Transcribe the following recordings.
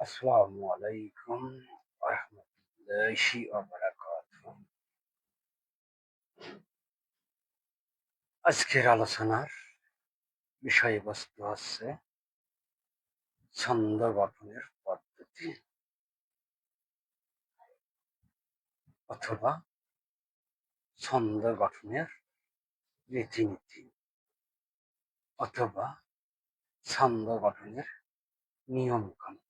আসসালামু আলাইকুম রাহমাতুল্লাহি ওয়া বারাকাতুহু। আজকের আলোচনার বিষয়বস্তু হচ্ছে ছন্দ গঠনের পদ্ধতি অথবা ছন্দ গঠনের রীতিনীতি অথবা ছন্দ গঠনের নিয়ম কানুন।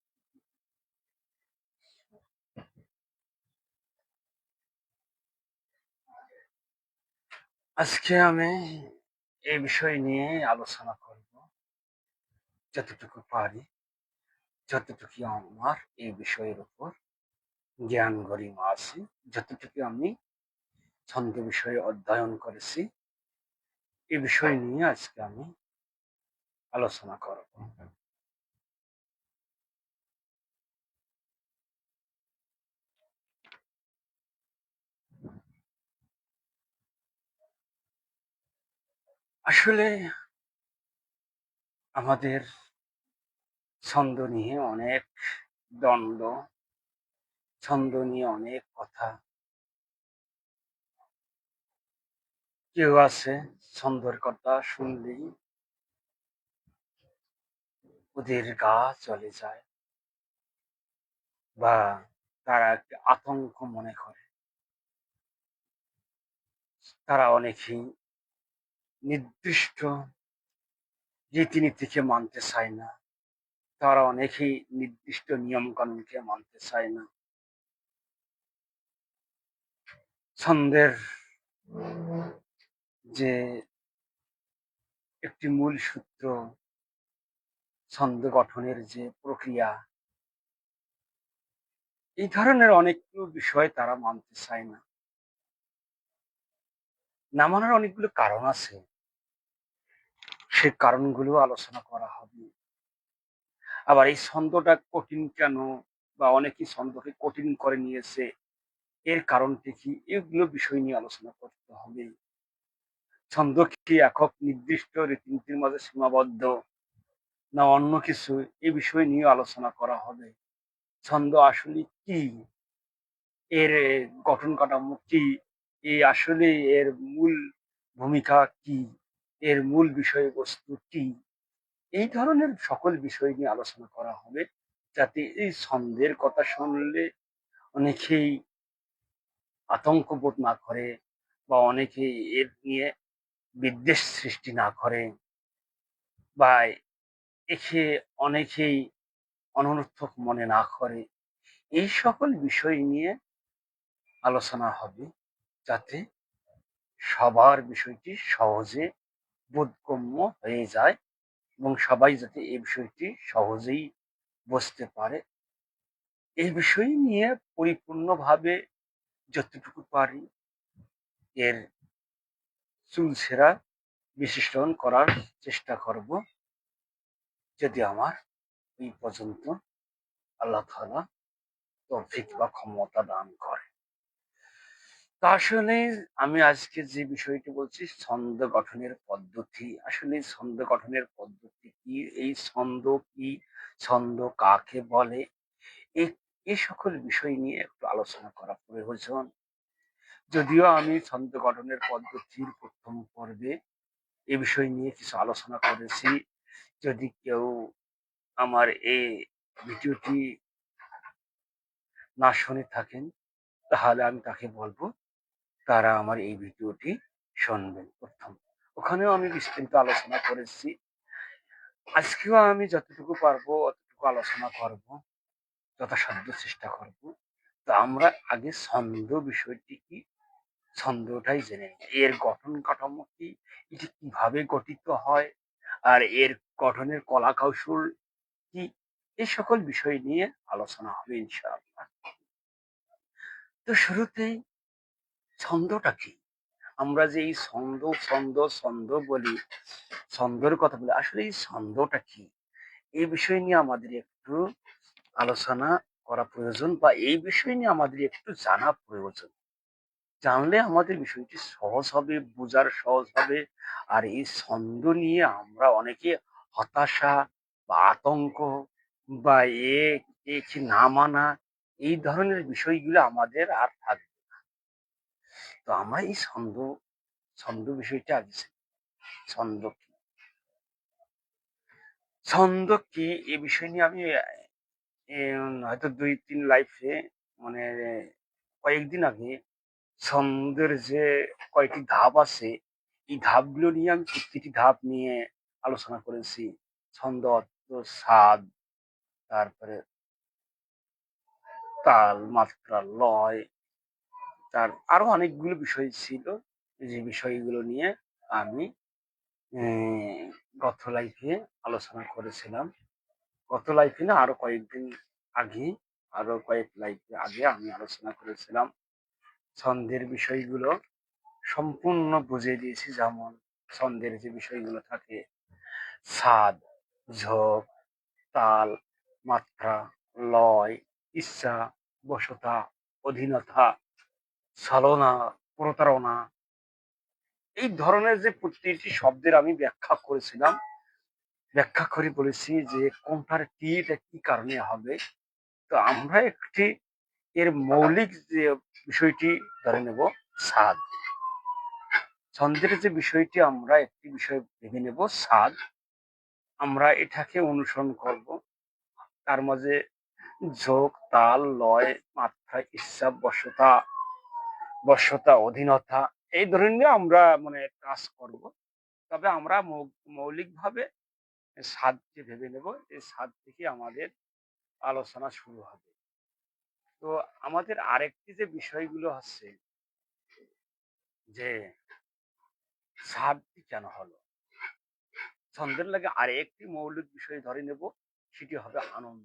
আজকে আমি এই বিষয় নিয়ে আলোচনা করব, যতটুকু পারি, যতটুকু আমার এই বিষয়ের উপর জ্ঞান গরিমা আছে, যতটুকু আমি ছন্দ বিষয়ে অধ্যয়ন করেছি, এই বিষয় নিয়ে আজকে আমি আলোচনা করব। আসলে আমাদের ছন্দ নিয়ে অনেক দ্বন্দ্ব, ছন্দ নিয়ে অনেক কথা। কেউ আছে ছন্দর কথা শুনলেই ওদের গা চলে যায়, বা তারা একটা আতঙ্ক মনে করে। তারা অনেকেই নির্দিষ্ট রীতিনীতিকে মানতে চায় না, তারা অনেকেই নির্দিষ্ট নিয়ম কানুনকে মানতে চায় না। ছন্দের যে একটি মূল সূত্র, ছন্দ গঠনের যে প্রক্রিয়া, এই ধরনের অনেকগুলো বিষয় তারা মানতে চায় না। না মানার অনেকগুলো কারণ আছে, সেই কারণগুলো আলোচনা করা হবে। আবার এই ছন্দটা কঠিন কেন, বা অনেকেই ছন্দকে কঠিন করে নিয়েছে, এর কারণটি কি, এগুলো বিষয় নিয়ে আলোচনা করতে হবে। ছন্দ কি একক নির্দিষ্ট রীতিনীতির মাঝে সীমাবদ্ধ, না অন্য কিছু, এই বিষয় নিয়ে আলোচনা করা হবে। ছন্দ আসলে কি, এর গঠন কাঠামো কি, এই আসলে এর মূল ভূমিকা কি, এর মূল বিষয়বস্তু কি, এই ধরনের সকল বিষয় নিয়ে আলোচনা করা হবে, যাতে এই ছন্দের কথা শুনলে অনেকেই আতঙ্ক বোধ না করে, বা অনেকেই এর নিয়ে বিদ্বেষ সৃষ্টি না করে, বা একে অনেকেই অনর্থক মনে না করে। এই সকল বিষয় নিয়ে আলোচনা হবে, যাতে সবার বিষয়টি সহজে বোধগম্য হয়ে যায়, এবং সবাই যাতে এই বিষয়টি সহজেই বুঝতে পারে। এই বিষয় নিয়ে পরিপূর্ণভাবে যতটুকু পারি এর চুলচেরা বিশ্লেষণ করার চেষ্টা করব, যদি আমার এই পর্যন্ত আল্লাহ তাআলা তৌফিক বা ক্ষমতা দান করে। তা আসলে আমি আজকে যে বিষয়টি বলছি, ছন্দ গঠনের পদ্ধতি। আসলে ছন্দ গঠনের পদ্ধতি কি, এই ছন্দ কি, ছন্দ কাকে বলে, এই এই সকল বিষয় নিয়ে একটু আলোচনা করা প্রয়োজন। যদিও আমি ছন্দ গঠনের পদ্ধতির প্রথম পর্বে এ বিষয় নিয়ে কিছু আলোচনা করেছি। যদি কেউ আমার এই ভিডিওটি না শুনে থাকেন, তাহলে আমি তাকে বলবো তারা আমার এই ভিডিওটি শুনবেন প্রথম। ওখানেও আমি বিস্তারিত আলোচনা করেছি। আজকেও আমি যতটুকু পারবো অতটুকু আলোচনা করব, যথাসাধ্য চেষ্টা করব। তো আমরা আগে ছন্দ বিষয়টি কি, ছন্দটাই জেনে নিই। এর গঠন কাঠামো কি, এটি কিভাবে গঠিত হয়, আর এর গঠনের কলা কৌশল কি, এই সকল বিষয় নিয়ে আলোচনা হবে ইনশাআল্লাহ। তো শুরুতেই ছন্দটা কি, আমরা যে এই ছন্দ ছন্দ ছন্দ বলি, ছন্দের কথা বলি, আসলে এই ছন্দটা কি, এই বিষয় নিয়ে আমাদের একটু আলোচনা করা প্রয়োজন, বা এই বিষয় নিয়ে আমাদের একটু জানা প্রয়োজন। জানলে আমাদের বিষয়টি সহজ হবে, বোঝার সহজ হবে। আর এই ছন্দ নিয়ে আমরা অনেকে হতাশা বা আতঙ্ক বা এই যে না মানা, এই ধরনের বিষয়গুলো আমাদের আর থাকবে। তো আমরা এই ছন্দ বিষয়টা আগে ছন্দ কি, ছন্দ কি এই বিষয় নিয়ে আমি হয়তো ২-৩ লাইফে মানে কয়েকদিন আগে ছন্দের যে কয়েকটি ধাপ আছে, এই ধাপগুলো নিয়ে আমি প্রত্যেকটি ধাপ নিয়ে আলোচনা করেছি। ছন্দ, অর্থ, স্বাদ, তারপরে তাল, মাত্রা, লয়, তার আরো অনেকগুলো বিষয় ছিল, যে বিষয়গুলো নিয়ে আমি গত লাইফে আলোচনা করেছিলাম। গত লাইফে না, আরো কয়েকদিন আগে, আরো কয়েক লাইফে আগে আমি আলোচনা করেছিলাম ছন্দের বিষয়গুলো সম্পূর্ণ বুঝিয়ে দিয়েছি। যেমন ছন্দের যে বিষয়গুলো থাকে, ছাদ, ঝোঁক, তাল, মাত্রা, লয়, ইচ্ছা, বশতা, অধীনতা, ছলনা, প্রতারণা, এই ধরনের যে প্রত্যেকটি শব্দের আমি ব্যাখ্যা করেছিলাম, ব্যাখ্যা করে বলেছি যে কোনটার টিটা কি কারণে হবে। তো আমরা একটি এর মৌলিক যে বিষয়টি ধরে নেব, স্বাদ। ছন্দের যে বিষয়টি আমরা একটি বিষয় ভেবে নেব, স্বাদ। আমরা এটাকে অনুসরণ করব। তার মাঝে ঝোঁক, তাল, লয়, মাত্রা, ইচ্ছা, বশ্যতা, অধীনতা, এই ধরনের আমরা মানে কাজ করব। তবে আমরা মৌলিকভাবে স্বাদকে ভেবে নেব। এই স্বাদ থেকে আমাদের আলোচনা শুরু হবে। তো আমাদের আরেকটি যে বিষয়গুলো আছে, যে স্বাদটি কেন হলো, ছন্দের লাগে আরেকটি মৌলিক বিষয় ধরে নেব, সেটি হবে আনন্দ।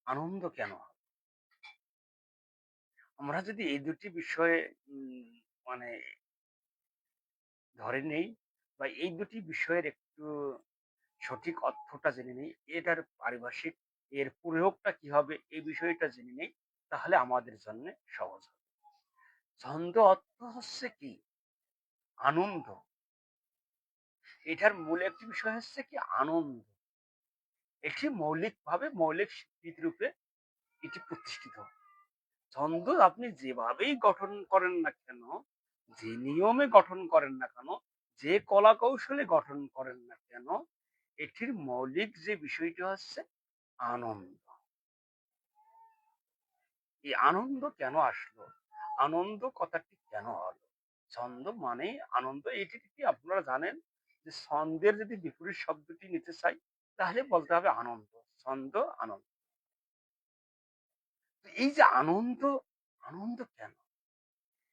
আনন্দ কেন হয়? আমরা যদি এই দুটি বিষয়ে মানে ধরে নেই, বা এই দুটি বিষয়ের একটু সঠিক অর্থটা জেনে নেই, এটার পারিভাষিক এর প্রয়োগটা কি হবে, এই বিষয়টা জেনে নেই, তাহলে আমাদের জন্য সহজ হবে। ছন্দ অর্থ হচ্ছে কি, আনন্দ। এটার মূল একটি বিষয় হচ্ছে কি, আনন্দ। এটি মৌলিকভাবে মৌলিক স্বীকৃতি রূপে এটি প্রতিষ্ঠিত। ছন্দ আপনি যেভাবেই গঠন করেন না কেন, যে নিয়মে গঠন করেন না কেন, যে কলা কৌশলে গঠন করেন না কেন, এটির মৌলিক যে বিষয়টি হচ্ছে আনন্দ। এই আনন্দ কেন আসলো, আনন্দ কথাটি কেন হলো, ছন্দ মানে আনন্দ, এটি কি আপনারা জানেন যে ছন্দের যদি বিপরীত শব্দটি নিতে চাই, তাহলে বলতে হবে আনন্দ। ছন্দ, আনন্দ। তো এই যে আনন্দ, আনন্দ কেন?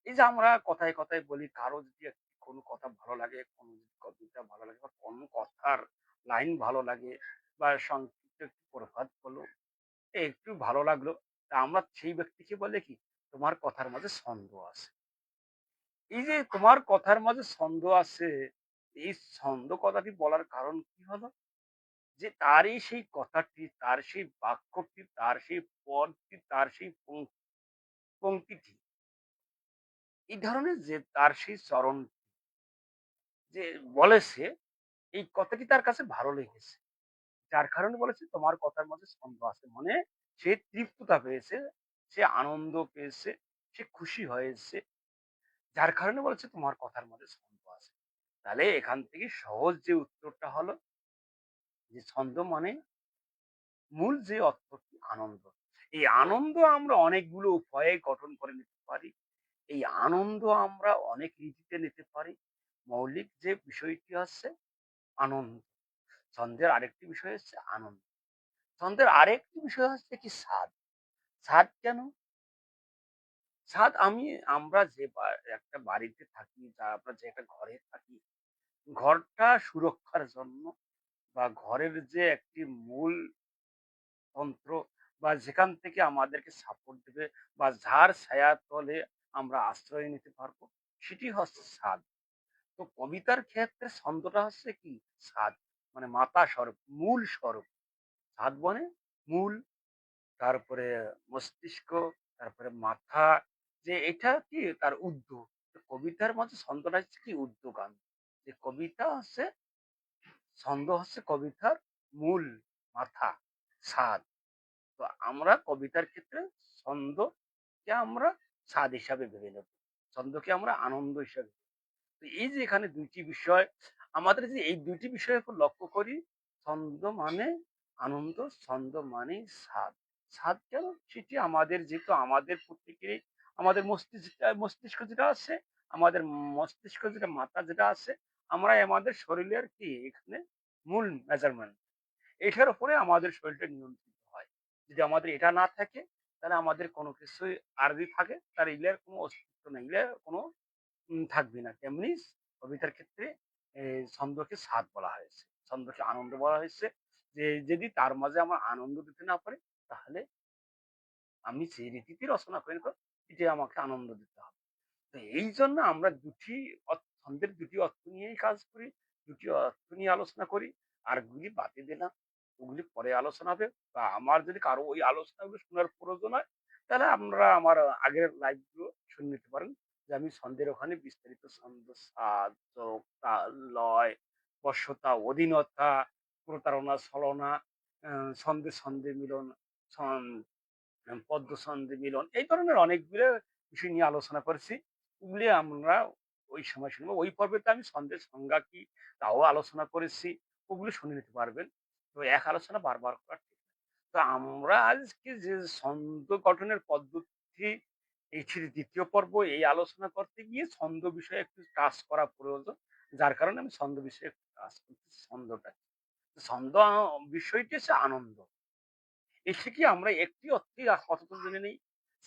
এই যে আমরা কথায় কথায় বলি, কারো যদি কোনো কথা ভালো লাগে, কোনো যদি কবিতা ভালো লাগে, বা কোনো কথার লাইন ভালো লাগে, বা সংক্ষিপ্ত একটু প্রভাত হলো, একটু ভালো লাগলো, তা আমরা সেই ব্যক্তিকে বলে কি, তোমার কথার মাঝে ছন্দ আছে। এই যে তোমার কথার মাঝে ছন্দ আছে, এই ছন্দ কথাটি বলার কারণ কি হলো, যে তারই সেই কথাটি, তার সেই বাক্যটি, তার সেই পদটি, তার সেই পংক্তিটি, এই ধরনের যে তার সেই চরণ যে বলেছে, এই কথাটি তার কাছে ভালো লেগেছে। যার কারণে বলেছে তোমার কথার মধ্যে ছন্দ আছে। মানে সে তৃপ্ততা পেয়েছে, সে আনন্দ পেয়েছে, সে খুশি হয়েছে। যার কারণে বলেছে তোমার কথার মধ্যে ছন্দ আছে। তাহলে এখান থেকে সহজ যে উত্তরটা হলো, যে ছন্দ মানে মূল যে অর্থটি আনন্দ। এই আনন্দ আমরা অনেকগুলো উপায়ে গঠন করে নিতে পারি। এই আনন্দ আমরা অনেক রীতিতে নিতে পারি। মৌলিক যে বিষয়টি হচ্ছে আনন্দ। ছন্দের আরেকটি বিষয় হচ্ছে আনন্দ। ছন্দের আরেকটি বিষয় হচ্ছে কি, স্বাদ। স্বাদ কেন? স্বাদ আমরা যে একটা বাড়িতে থাকি, বা আমরা যে একটা ঘরে থাকি, ঘরটা সুরক্ষার জন্য, বা ঘরের যে একটি মূল তন্ত্র, বা যেখান থেকে আমাদেরকে সাপোর্ট দেবে, বা যার ছায়ার তলে আমরা আশ্রয় নিতে পারবো, সেটি হচ্ছে স্বাদ। তো কবিতার ক্ষেত্রে ছন্দটা হচ্ছে কি, স্বাদ। মানে মাতা স্বরূপ, মূল স্বরূপ। স্বাদ মানে মূল, তারপরে মস্তিষ্ক, তারপরে মাথা, যে এটা কি তার উদ্য। তো কবিতার মধ্যে ছন্দটা হচ্ছে কি, উদ্যগান। যে কবিতা হচ্ছে, ছন্দ হচ্ছে কবিতার মূল, মাথা, স্বাদ। তো আমরা কবিতার ক্ষেত্রে ছন্দকে আমরা স্বাদ হিসাবে ভেবে নেব। ছন্দকে আমরা আনন্দ হিসাবে। তো এই যে এখানে ২ টি বিষয়, আমাদের যে এই ২ টি বিষয়ের উপর লক্ষ্য করি, ছন্দ মানে আনন্দ, ছন্দ মানেই স্বাদ। স্বাদ কেন? সেটি আমাদের যেহেতু আমাদের প্রত্যেকেরই আমাদের মস্তিষ্ক যেটা আছে, আমাদের মস্তিষ্ক যেটা মাথা যেটা আছে, আমরাই আমাদের শরীরের কি এখানে মূল মেজারমেন্ট। এটার উপরে আমাদের শরীরটা নিয়ন্ত্রিত হয়। যদি আমাদের এটা না থাকে, তাহলে আমাদের কোনো কিছুই আর যদি থাকে, তাহলে এগুলার কোনো অস্তিত্ব নেই। এগুলার কোনো থাকবে না। তেমনি কবিতার ক্ষেত্রে ছন্দকে স্বাদ বলা হয়েছে। ছন্দকে আনন্দ বলা হয়েছে। যে যদি তার মাঝে আমরা আনন্দ দিতে না পারি, তাহলে আমি যে রীতিতে রচনা করি না কেন, এটি আমাকে আনন্দ দিতে হবে। তো এইজন্য আমরা ২ টি ছন্দের ২ টি অর্থ নিয়েই কাজ করি, ২ টি অর্থ নিয়ে আলোচনা করি। আরেকগুলি বাদে দিলাম। ওগুলি পরে আলোচনা হবে। বা আমার যদি কারো ওই আলোচনাগুলো শোনার প্রয়োজন হয়, তাহলে আমরা আমার আগের লাইভ গুলো শুনে নিতে পারেন। যে আমি ছন্দের ওখানে বিস্তারিত ছন্দ, সাজ, যোগ, তাল, লয়, বশ্যতা, অধীনতা, প্রতারণা, ছলনা, ছন্দে ছন্দে মিলন, ছন পদ্মছন্দে মিলন, এই ধরনের অনেকগুলো বিষয় নিয়ে আলোচনা করেছি। ওগুলি আমরা ওই সময় শুনবো। ওই পর্বে আমি ছন্দের সংজ্ঞা কি তাও আলোচনা করেছি। ওগুলো শুনে নিতে পারবেন। তো এক আলোচনা বারবার করা ঠিক না। তো আমরা আজকে যে ছন্দ গঠনের পদ্ধতি, এটির ২য় পর্ব এই আলোচনা করতে গিয়ে ছন্দ বিষয়ে একটু কাজ করা প্রয়োজন। যার কারণে আমি ছন্দ বিষয়ে একটু কাজ করতেছি ছন্দটা। ছন্দ বিষয়টি হচ্ছে আনন্দ। এসে কি আমরা একটি অর্থেই কতক্ষণ জেনে নেই।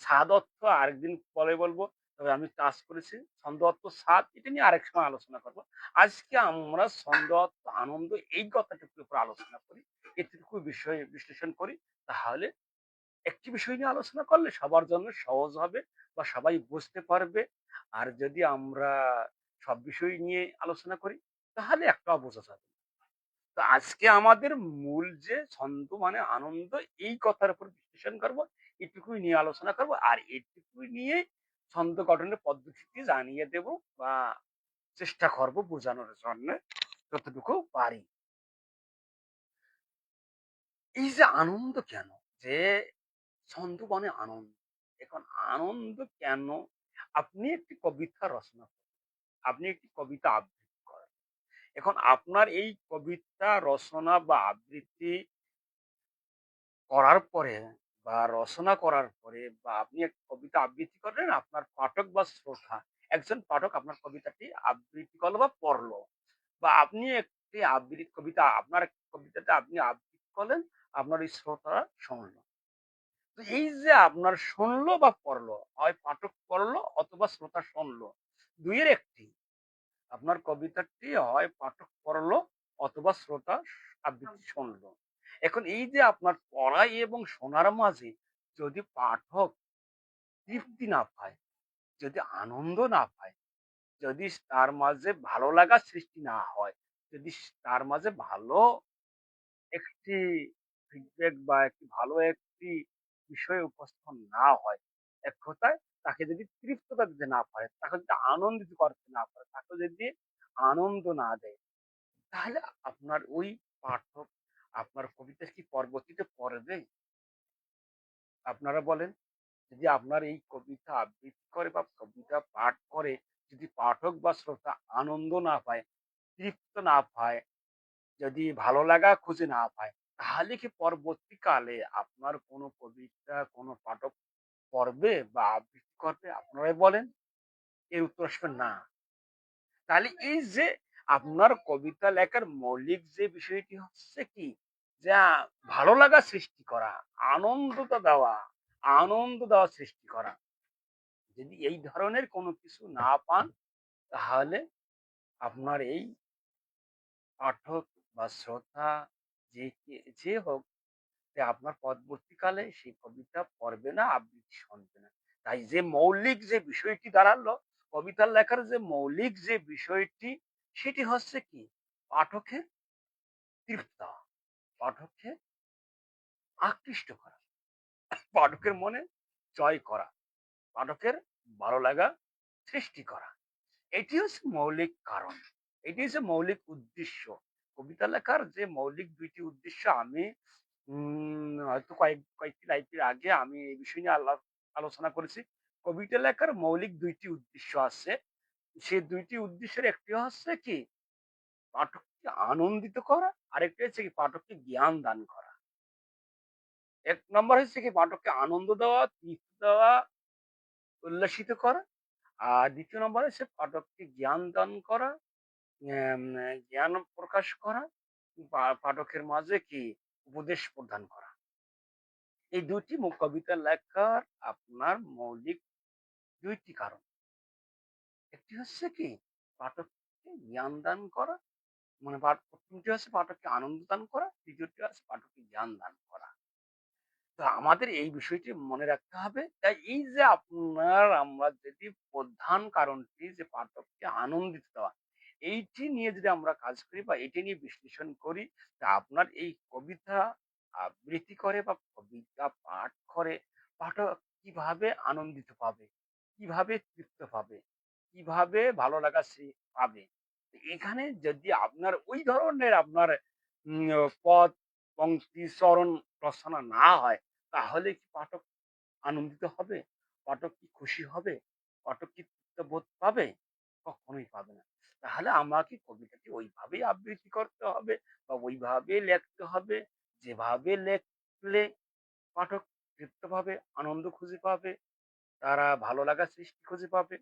স্বাদ অর্থ আরেকদিন পরে বলবো। তবে আমি টাচ করেছি ছন্দ অর্থ স্বাদ, এটা নিয়ে আরেক সময় আলোচনা করব। আজকে আমরা ছন্দ অর্থ আনন্দ এই কথাটুকুর উপর আলোচনা করি। এটুকু বিষয় বিশ্লেষণ করি। তাহলে একটি বিষয় নিয়ে আলোচনা করলে সবার জন্য সহজ হবে বা সবাই বুঝতে পারবে। আর যদি আমরা সব বিষয় নিয়ে আলোচনা করি, তাহলে একটাও বোঝা যাবে না। তো আজকে আমাদের মূল যে ছন্দ মানে আনন্দ, এই কথার উপর বিশ্লেষণ করব, এটুকুই নিয়ে আলোচনা করব। আর এটুকুই নিয়ে ছন্দ গঠনের পদ্ধতিটি জানিয়ে দেব বা চেষ্টা করব বোঝানোর জন্য যতটুকু পারি। এই যে আনন্দ কেন? যে ছন্দ মানে আনন্দ। এখন আনন্দ কেন? আপনি একটি কবিতা রচনা করেন, আপনি একটি কবিতা আবৃত্তি করেন। এখন আপনার এই কবিতা রচনা বা আবৃত্তি করার পরে বা রচনা করার পরে বা আপনি একটা কবিতা আবৃত্তি করলেন, আপনার পাঠক বা শ্রোতা, একজন পাঠক আপনার কবিতাটি আবৃত্তি করলো বা পড়লো। বা আপনি একটি কবিতা, আপনার কবিতাটা আপনি আবৃত্তি করলেন, আপনার এই শ্রোতারা শুনলো। তো এই যে আপনার শুনলো বা পড়লো, হয় পাঠক পড়লো অথবা শ্রোতা শুনলো। ২ এর একটি। আপনার কবিতাটি হয় পাঠক পড়লো অথবা শ্রোতা আবৃত্তি শুনলো। এখন এই যে আপনার পড়া এবং শোনার মাঝে যদি পাঠক তৃপ্তি না পায়, যদি আনন্দ না পায়, যদি তার মাঝে ভালো লাগা সৃষ্টি না হয়, যদি তার মাঝে ভালো একটি ফিডব্যাক বা একটি ভালো একটি বিষয় উপস্থাপন না হয়, এক কথায় তাকে যদি তৃপ্ততা দিতে না পারে, তাকে যদি আনন্দিত করতে না পারে, তাকে যদি আনন্দ না দেয়, তাহলে আপনার ওই পাঠক আপনার কবিতা কি পরবর্তীতে পড়বে? আপনারা বলেন। যদি আপনার এই কবিতা আবৃত্তি করে বা কবিতা পাঠ করে যদি পাঠক বা শ্রোতা আনন্দ না পায়, তৃপ্ত না পায়, যদি ভালো লাগা খুঁজে না পায়, তাহলে কি পরবর্তীকালে আপনার কোনো কবিতা কোনো পাঠক পড়বে বা আবৃত্তি করবে? আপনারাই বলেন। এর উত্তর আসবে না। তাহলে এই যে আপনার কবিতা লেখার মৌলিক যে বিষয়টি হচ্ছে কি, যা ভালো লাগা সৃষ্টি করা, আনন্দটা দেওয়া, আনন্দ দেওয়া সৃষ্টি করা। যদি এই ধরনের কোনো কিছু না পান, তাহলে আপনার এই পাঠক বা শ্রোতা যে হোক, যে আপনার পরবর্তীকালে সেই কবিতা পড়বে না, আবৃত্তি শুনবে না। তাই যে মৌলিক যে বিষয়টি দাঁড়ালো, কবিতা লেখার যে মৌলিক যে বিষয়টি, সেটি হচ্ছে কি? পাঠকের তৃপ্ত দেওয়া, পাঠককে আকৃষ্ট করা, পাঠকের মনে জয় করা, পাঠকের ভালো লাগা সৃষ্টি করা। এটি হচ্ছে মৌলিক কারণ। এটি হচ্ছে মৌলিক উদ্দেশ্য। কবিতা লেখার যে মৌলিক ২ টি উদ্দেশ্য আমি হয়তো কয়েকটি লাইফের আগে আমি এই বিষয় নিয়ে আলোচনা করেছি। কবিতা লেখার মৌলিক ২ টি উদ্দেশ্য আছে। সেই ২ টি উদ্দেশ্যের একটি হচ্ছে কি পাঠককে আনন্দিত করা, আরেকটি হচ্ছে কি পাঠককে জ্ঞান দান করা। ১ নম্বর হচ্ছে কি পাঠককে আনন্দ দেওয়া, তৃপ্তি দেওয়া, উল্লাসিত করা। আর ২য় নম্বর হচ্ছে পাঠককে জ্ঞান দান করা, জ্ঞান জ্ঞান প্রকাশ করা, পাঠকের মাঝে কি উপদেশ প্রদান করা। এই ২ টি কবিতা লেখার আপনার মৌলিক ২ টি কারণ। একটি হচ্ছে কি পাঠককে জ্ঞান দান করা, মানে ১ম টি হচ্ছে পাঠককে আনন্দ দান করা, ২য় টি হচ্ছে পাঠককে জ্ঞান দান করা। তো আমাদের এই বিষয়টি মনে রাখতে হবে। তাই এই যে আমরা যদি প্রধান কারণটি যে পাঠককে আনন্দিত দেওয়া, এইটি নিয়ে যদি আমরা কাজ করি বা এটি নিয়ে বিশ্লেষণ করি, তা আপনার এই কবিতা আবৃত্তি করে বা কবিতা পাঠ করে পাঠক কিভাবে আনন্দিত পাবে, কিভাবে তৃপ্ত পাবে, কিভাবে ভালো লাগা সে পাবে। এখানে যদি আপনার ওই ধরনের আপনার পদ, পংক্তি, চরণ রচনা না হয় তাহলে কি পাঠক আনন্দিত হবে? পাঠক কি খুশি হবে? পাঠক কি তৃপ্তবোধ পাবে? কখনোই পাবে না। তাহলে আমাকে কবিতাটি ওইভাবেই আবৃত্তি করতে হবে বা ওইভাবে লেখতে হবে, যেভাবে লেখলে পাঠক তৃপ্ত পাবে, আনন্দ খুঁজে পাবে, তারা ভালো লাগার সৃষ্টি খুঁজে পাবে।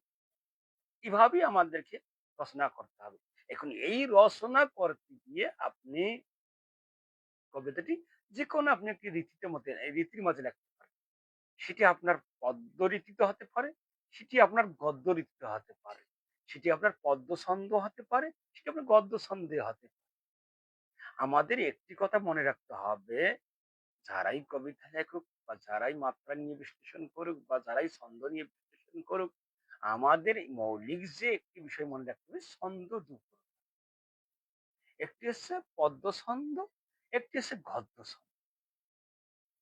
এভাবেই আমাদেরকে রচনা করতে হবে। এখন এই রচনা করতে গিয়ে আপনি কবিতাটি যেকোনো আপনি একটি রীতির মধ্যে লিখতে পারেন। সেটি আপনার পদ্য রীতিতে হতে পারে, সেটি আপনার গদ্য রীতিতে হতে পারে, সেটি আপনার পদ্য ছন্দ হতে পারে, সেটি আপনার গদ্য ছন্দে হতে পারে। আমাদের একটি কথা মনে রাখতে হবে, যারাই কবিতা লেখুক বা যারাই মাত্রা নিয়ে বিশ্লেষণ করুক বা যারাই ছন্দ নিয়ে বিশ্লেষণ করুক, আমাদের মৌলিক যে একটি বিষয় মনে রাখতে হবে ছন্দ ২ প্রকার। একটি হচ্ছে পদ্য ছন্দ, একটি হচ্ছে গদ্য ছন্দ।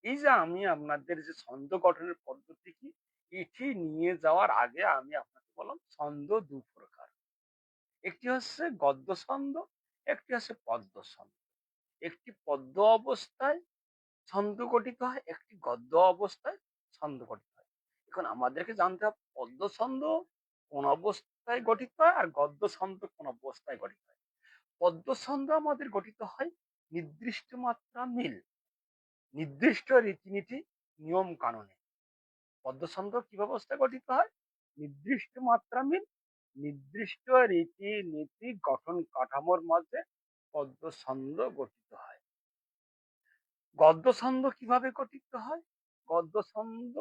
এই যে আমি আপনাদের যে ছন্দ গঠনের পদ্ধতি কি, এটি নিয়ে যাওয়ার আগে আমি আপনাকে বললাম ছন্দ ২ প্রকার। একটি হচ্ছে গদ্য ছন্দ, একটি হচ্ছে পদ্য ছন্দ। একটি পদ্য অবস্থায় ছন্দ গঠিত হয়, একটি গদ্য অবস্থায় ছন্দ গঠিত হয়। এখন আমাদেরকে জানতে হবে পদ্য ছন্দ কোন অবস্থায় গঠিত হয় আর গদ্য ছন্দ কোন অবস্থায় গঠিত হয়। পদ্য ছন্দ আমাদের গঠিত হয় নির্দিষ্ট মাত্রা মিল, নির্দিষ্ট রীতিনীতি, নিয়ম কানুনে। পদ্মছন্দ কি ব্যবস্থায় গঠিত হয়? নির্দিষ্ট মাত্রা মিল, নির্দিষ্ট রীতি-নীতি গঠন কাঠামোর মধ্যে পদ্মছন্দ গঠিত হয়। গদ্যছন্দ কিভাবে গঠিত হয়? গদ্যছন্দ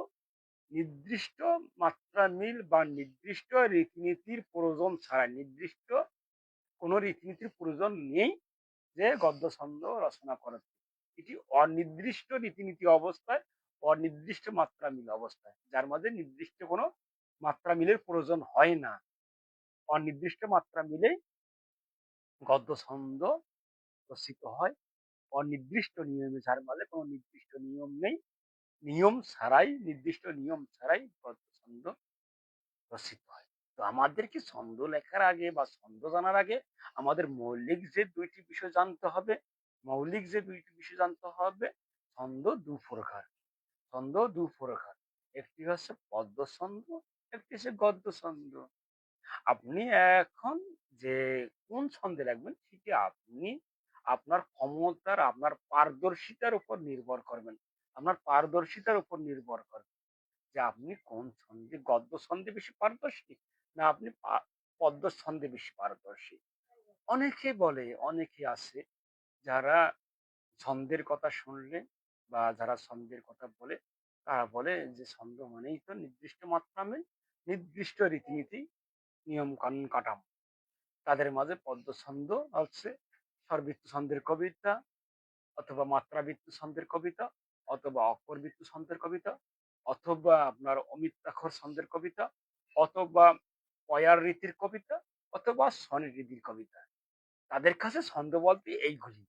নির্দিষ্ট মাত্রা মিল বা নির্দিষ্ট রীতিনীতির প্রয়োজন ছাড়া, নির্দিষ্ট কোনো রীতিনীতির প্রয়োজন নেই যে গদ্যছন্দ রচনা করা যায়। এটি অনির্দিষ্ট রীতিনীতি অবস্থায়, অনির্দিষ্ট মাত্রা মিল অবস্থায়, যার মাঝে নির্দিষ্ট কোনো মাত্রা মিলের প্রয়োজন হয় না। অনির্দিষ্ট মাত্রা মিলেই গদ্য ছন্দ রচিত হয়। অনির্দিষ্ট নিয়মে, যার মাঝে কোনো নির্দিষ্ট নিয়ম নেই। নির্দিষ্ট নিয়ম ছাড়াই গদ্য ছন্দ রচিত হয়। তো আমাদেরকে ছন্দ লেখার আগে বা ছন্দ জানার আগে আমাদের মৌলিক যে ২ টি বিষয় জানতে হবে, মৌলিক যে ২ টি বিষয় জানতে হবে, ছন্দ ২ প্রকার। ছন্দ ২ প্রকার। একটি হচ্ছে পদ্য ছন্দ, একটি হচ্ছে গদ্য ছন্দ। আপনি এখন যে কোন ছন্দে রাখবেন সেটি আপনি আপনার ক্ষমতার, আপনার পারদর্শিতার উপর নির্ভর করবেন। আপনার পারদর্শিতার উপর নির্ভর করবে যে আপনি কোন ছন্দে, গদ্য ছন্দে বেশি পারদর্শী না আপনি পদ্য ছন্দে বেশি পারদর্শী। অনেকে বলে, অনেকে আছে যারা ছন্দের কথা শুনলে বা যারা ছন্দের কথা বলে তারা বলে যে ছন্দ মানেই তো নির্দিষ্ট মাত্রা মিল, নির্দিষ্ট রীতিনীতি, নিয়ম কানুন কাঠামো। তাদের মাঝে পদ্মছন্দ হচ্ছে স্বরবৃত্ত ছন্দের কবিতা অথবা মাত্রাবৃত্ত ছন্দের কবিতা অথবা অক্ষরবৃত্ত ছন্দের কবিতা অথবা আপনার অমিত্রাক্ষর ছন্দের কবিতা অথবা পয়ার রীতির কবিতা অথবা স্বনির্ধির কবিতা। তাদের কাছে ছন্দ বলতে এইগুলি।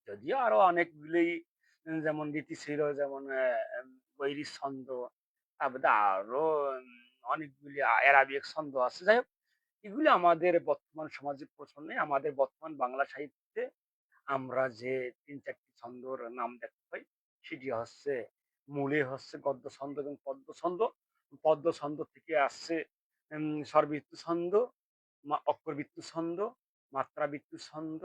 যদিও আরো অনেকগুলি যেমন রীতি ছিল, যেমন বৈরী ছন্দ, তারপরে আরো অনেকগুলি অ্যারাবিক ছন্দ আছে। যাই হোক, এগুলি আমাদের বর্তমান সমাজে প্রচলন নেই। আমাদের বর্তমান বাংলা সাহিত্যে আমরা যে ৩-৪ টি ছন্দর নাম দেখতে পাই সেটি হচ্ছে মূলে হচ্ছে গদ্য ছন্দ এবং পদ্য ছন্দ। পদ্য ছন্দ থেকে আসছে স্বরবৃত্ত ছন্দ, অক্ষরবৃত্ত ছন্দ, মাত্রাবৃত্ত ছন্দ,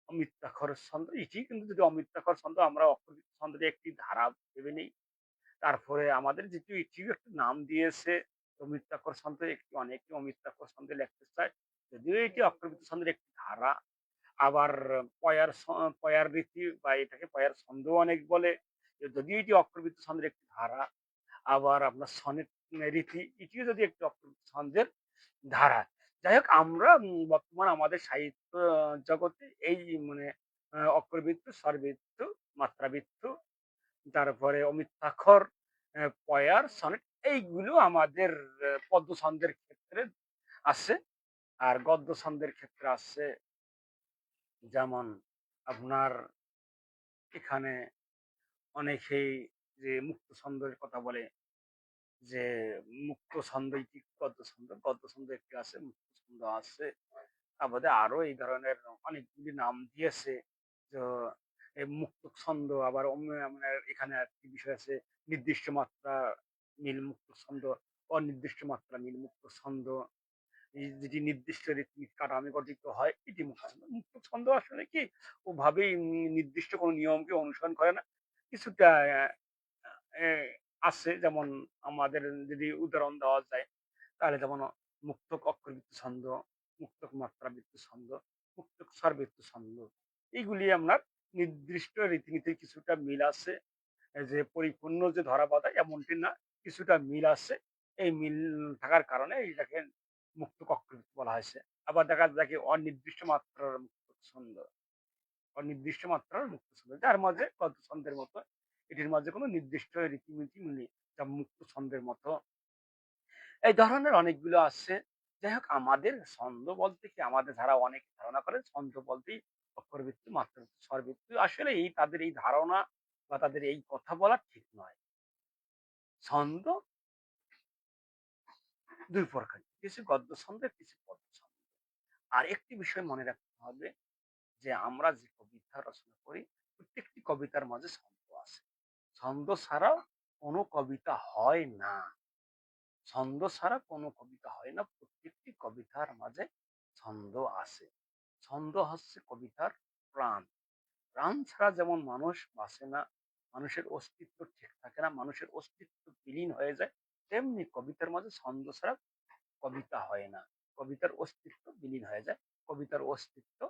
অমিত্রাক্ষর ছন্দ। এটি কিন্তু যদি অমিত্রাক্ষর ছন্দ আমরা অক্ষরবৃত্ত ছন্দের একটি ধারা ভেবে নেই। তারপরে আমাদের যেহেতু এটিও একটা নাম দিয়েছে অমিত্রাক্ষর ছন্দ, একটি অনেকে অমিত্রাক্ষর ছন্দে লিখতে চায়। যদিও এটি অক্ষরবৃত্ত ছন্দের একটি ধারা। আবার পয়ার রীতি বা এটাকে পয়ার ছন্দও অনেক বলে। যদিও এটি অক্ষরবৃত্ত ছন্দের একটি ধারা। আবার আপনার সনেট রীতি এটিও যদি একটি অক্ষরবৃত্ত ছন্দের ধারা। যাই হোক আমরা বর্তমান আমাদের সাহিত্য জগতে এই মানে অক্ষরবৃত্ত, স্বরবৃত্ত, মাত্রাবৃত্ত, তারপরে অমিত্রাক্ষর, পয়ার, সনেট এইগুলো আমাদের পদ্য ছন্দের ক্ষেত্রে আছে। আর গদ্য ছন্দের ক্ষেত্রে আছে যেমন আপনার এখানে অনেকেই যে মুক্ত ছন্দের কথা বলে যে মুক্ত ছন্দই কি গদ্য ছন্দ, গদ্য ছন্দ একটি আছে, মুক্ত ছন্দ আছে। তারপরে আরো এই ধরনের অনেকগুলি নাম দিয়েছে। তো এই মুক্ত ছন্দ আবার মানে এখানে একটি বিষয় আছে নির্দিষ্ট মাত্রা মিল মুক্ত ছন্দ, অনির্দিষ্ট মাত্রা মিল মুক্ত ছন্দ। এই যেটি নির্দিষ্ট রীতিনীতি কাঠামো গঠিত হয় এটি মুক্ত ছন্দ। মুক্ত ছন্দ আসলে কি ওভাবেই নির্দিষ্ট কোনো নিয়মকে অনুসরণ করে না। কিছুটা এ আছে যেমন আমাদের যদি উদাহরণ দেওয়া যায় তাহলে যেমন মুক্তক অক্ষরবৃত্ত ছন্দ, মুক্তক মাত্রাবৃত্ত ছন্দ, মুক্তক স্বরবৃত্ত ছন্দ। এইগুলি আপনার নির্দিষ্ট রীতিনীতির কিছুটা মিল আছে। এই যে পরিপূর্ণ যে ধরা বাঁধা এমনটি না, কিছুটা মিল আছে। এই মিল থাকার কারণে এটাকে মুক্তক অক্ষরবৃত্ত বলা হয়েছে। আবার দেখা যায় কি অনির্দিষ্ট মাত্রার মুক্তক ছন্দ। অনির্দিষ্ট মাত্রার মুক্ত ছন্দ যার মাঝে গদ্য ছন্দের মতো এটির মাঝে কোনো নির্দিষ্ট রীতিনীতি নেই, যা মুক্ত ছন্দের মতো এই ধরনের অনেকগুলো আছে। যাই হোক আমাদের ছন্দ বলতে কি আমাদের যারা অনেক ধারণা করে ছন্দ বলতেই অক্ষরবৃত্তি মাত্রাবৃত্তি স্বরবৃত্তি আসলে এই তাদের এই ধারণা বা তাদের এই কথা বলা ঠিক নয়। ছন্দ দুই প্রকার, কিছু গদ্য ছন্দ কিছু পদ্য ছন্দ। আর একটি বিষয় মনে রাখতে হবে যে আমরা যে কবিতা রচনা করি প্রত্যেকটি কবিতার মাঝে ছন্দ আছে। ছন্দ ছাড়া কোনো কবিতা হয় না। ছন্দ ছাড়া কোনো কবিতা হয় না। প্রত্যেকটি কবিতার মাঝে ছন্দ আছে। ছন্দ হচ্ছে কবিতার প্রাণ। প্রাণ ছাড়া যেমন মানুষ বাঁচে না, মানুষের অস্তিত্ব ঠিক থাকে না, মানুষের অস্তিত্ব বিলীন হয়ে যায়, তেমনি কবিতার মাঝে ছন্দ ছাড়া কবিতা হয় না। কবিতার অস্তিত্ব বিলীন হয়ে যায়, কবিতার অস্তিত্ব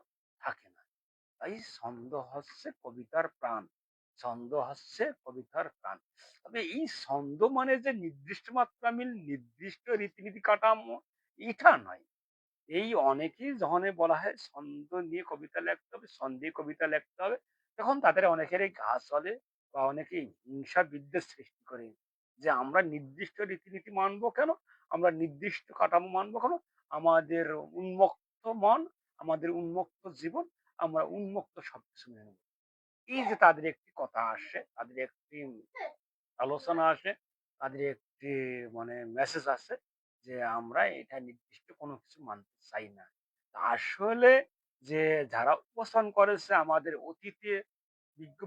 থাকে না। তাই ছন্দ হচ্ছে কবিতার প্রাণ। ছন্দ হচ্ছে কবিতার প্রাণ। তবে এই ছন্দ মানে যে নির্দিষ্ট মাত্রা মিল, নির্দিষ্ট রীতিনীতি কাঠামো এটা নয়। এই অনেকেই যখন বলা হয় ছন্দ নিয়ে কবিতা লিখতে হবে, ছন্দে কবিতা লিখতে হবে, তখন তাদের অনেকেরই গা জ্বলে বা অনেকেই হিংসা বিদ্বেষ সৃষ্টি করে। যে আমরা নির্দিষ্ট রীতিনীতি মানবো কেন? আমরা নির্দিষ্ট কাঠামো মানবো কেন? আমাদের উন্মুক্ত মন, আমাদের উন্মুক্ত জীবন, আমরা উন্মুক্ত সবকিছু মেনে নেব। এই যে তাদের একটি কথা আসে, তাদের একটি আলোচনা আসে, তাদের একটি মানে মেসেজ আসে যে আমরা এটা নির্দিষ্ট কোনো কিছু মানতে চাই না। তা আসলে যে যারা উপস্থাপন করেছে আমাদের অতীতে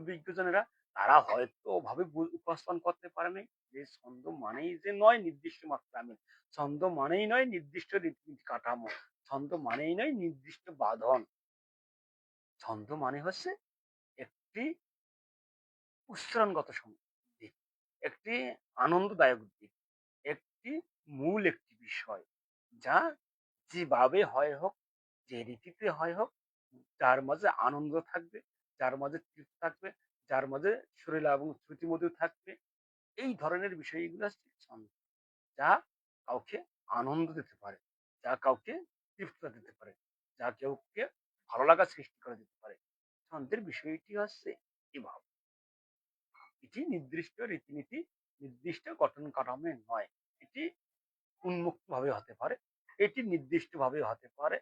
বিজ্ঞজনেরা তারা হয়তো ওভাবে উপস্থাপন করতে পারেনি যে ছন্দ মানেই যে নয় নির্দিষ্ট মাত্রা আমি, ছন্দ মানেই নয় নির্দিষ্ট রীতিনীতি কাঠামো, ছন্দ মানেই নয় নির্দিষ্ট বাঁধন। ছন্দ মানে হচ্ছে একটি উচ্চারণগত দিক, একটি আনন্দদায়ক দিক, একটি মূল একটি বিষয় যা যেভাবে হয় হোক, যে রীতিতে হয় হোক, যার মাঝে আনন্দ থাকবে, যার মাঝে তৃপ্তি থাকবে, যার মাঝে সুরেলা এবং শ্রুতিমধুর থাকবে, এই ধরনের বিষয়গুলো হচ্ছে ছন্দ, যা কাউকে আনন্দ দিতে পারে, যা কাউকে তৃপ্তি দিতে পারে, যা কেউকে ভালো লাগা সৃষ্টি করে দিতে পারে। ছন্দের বিষয়টি হচ্ছে এভাবে, এটি নির্দিষ্ট রীতিনীতি, নির্দিষ্ট গঠন কাঠামো নয়। এটি উন্মুক্ত ভাবে হতে পারে, এটি নির্দিষ্ট ভাবে হতে পারে।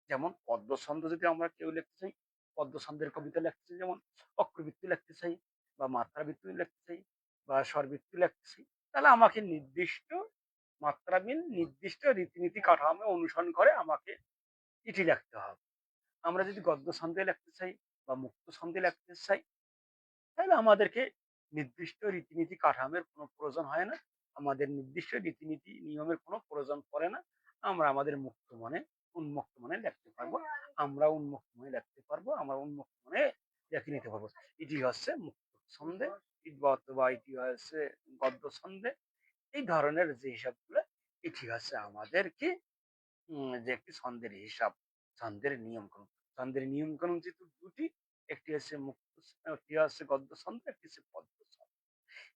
যেমন পদ্য ছন্দ যদি আমরা কেউ লিখতে চাই, পদ্য ছন্দের কবিতা লিখতে চাই, যেমন অক্ষরবৃত্তি লিখতে চাই বা মাত্রাবৃত্তি লিখতে চাই বা স্বরবৃত্তি লিখতে চাই, তাহলে আমাকে নির্দিষ্ট মাত্রা মিল নির্দিষ্ট রীতিনীতি কাঠামো অনুসরণ করে আমাকে চিঠি লিখতে হবে। আমরা যদি গদ্য ছন্দে লিখতে চাই বা মুক্ত ছন্দে লিখতে চাই, তাহলে আমাদেরকে নির্দিষ্ট রীতিনীতি কাঠামোর কোনো প্রয়োজন হয় না। আমাদের নির্দিষ্ট রীতিনীতি নিয়মের কোনো প্রয়োজন পড়ে না। আমরা আমাদের মুক্ত মনে, উন্মুক্ত মনে লিখতে পারবো। আমরা উন্মুক্ত মনে লিখতে পারবো। আমরা উন্মুক্ত মনে লিখে নিতে পারবো। এটি হচ্ছে মুক্ত ছন্দে অথবা এটি হচ্ছে গদ্য ছন্দে। এই ধরনের যে হিসাবগুলো, এটি হচ্ছে আমাদের কি যে একটি ছন্দের হিসাব, ছন্দের নিয়মকানুন। ছন্দের নিয়মকানুন যেহেতু দুটি, একটি হচ্ছে একটি হচ্ছে গদ্য ছন্দ, একটি হচ্ছে পদ্য ছন্দ।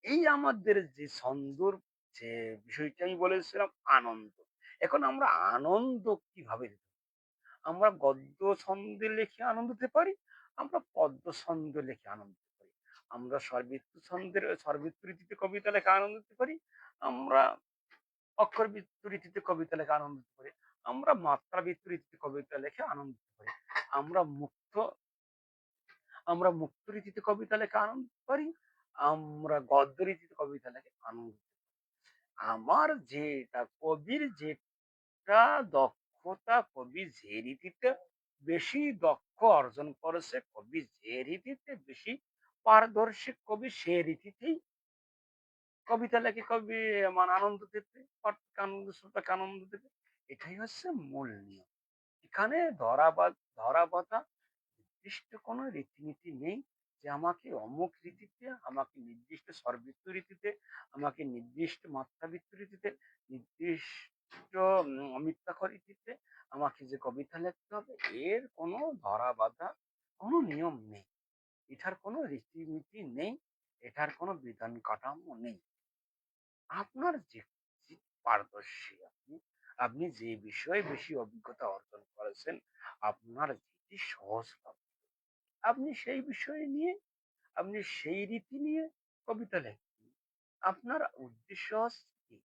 এই আমাদের যে ছন্দর যে বিষয়টি আমি বলেছিলাম আনন্দ। এখন আমরা আনন্দ কিভাবে দিতে পারি? আমরা গদ্য ছন্দে লিখে আনন্দ দিতে পারি, আমরা পদ্য ছন্দে লিখে আনন্দ দিতে পারি। আমরা স্বরবৃত্ত রীতিতে কবিতা লেখা আনন্দ দিতে পারি। আমরা অক্ষরবৃত্ত রীতিতে কবিতা লেখে আনন্দ দিতে পারি। আমরা মাত্রাবৃত্ত রীতিতে কবিতা লেখে আনন্দ দিতে পারি। আমরা মুক্ত আমরা মুক্ত রীতিতে কবিতা লেখে আনন্দ দিতে পারি। আমরা গদ্য রীতিতে কবিতা লেখে আনন্দ দিতে পারি। আমার যেটা কবির যেটা দক্ষতা, কবি যে রীতিতে বেশি দক্ষ অর্জন করেছে, কবি যে রীতিতে বেশি পারদর্শী, কবি সে রীতিতেই কবিতা লেখে, কবি মানে আনন্দ দেবে, পাঠককে আনন্দ, শ্রোতাকে আনন্দ দেবে। এটাই হচ্ছে মূল নিয়ম। এখানে ধরা বাঁধা নির্দিষ্ট কোনো রীতিনীতি নেই যে আমাকে অমুক রীতিতে, আমাকে নির্দিষ্ট স্বরবৃত্ত রীতিতে, আমাকে নির্দিষ্ট মাত্রাবৃত্ত রীতিতে, নির্দিষ্ট অমিত্রাক্ষর রীতিতে আমাকে যে কবিতা লিখতে হবে, এর কোনো ধরা বাঁধা কোনো নিয়ম নেই। এটার কোনো রীতিনীতি নেই, এটার কোনো বিধান কাঠামো নেই। আপনার যে পারদর্শী আপনি, আপনি যে বিষয়ে বেশি অভিজ্ঞতা অর্জন করেছেন, আপনার যেটি সহজলভ্য, আপনি সেই বিষয় নিয়ে, আপনি সেই রীতি নিয়ে কবিতা লেখেন। আপনার উদ্দেশ্য হচ্ছে কি?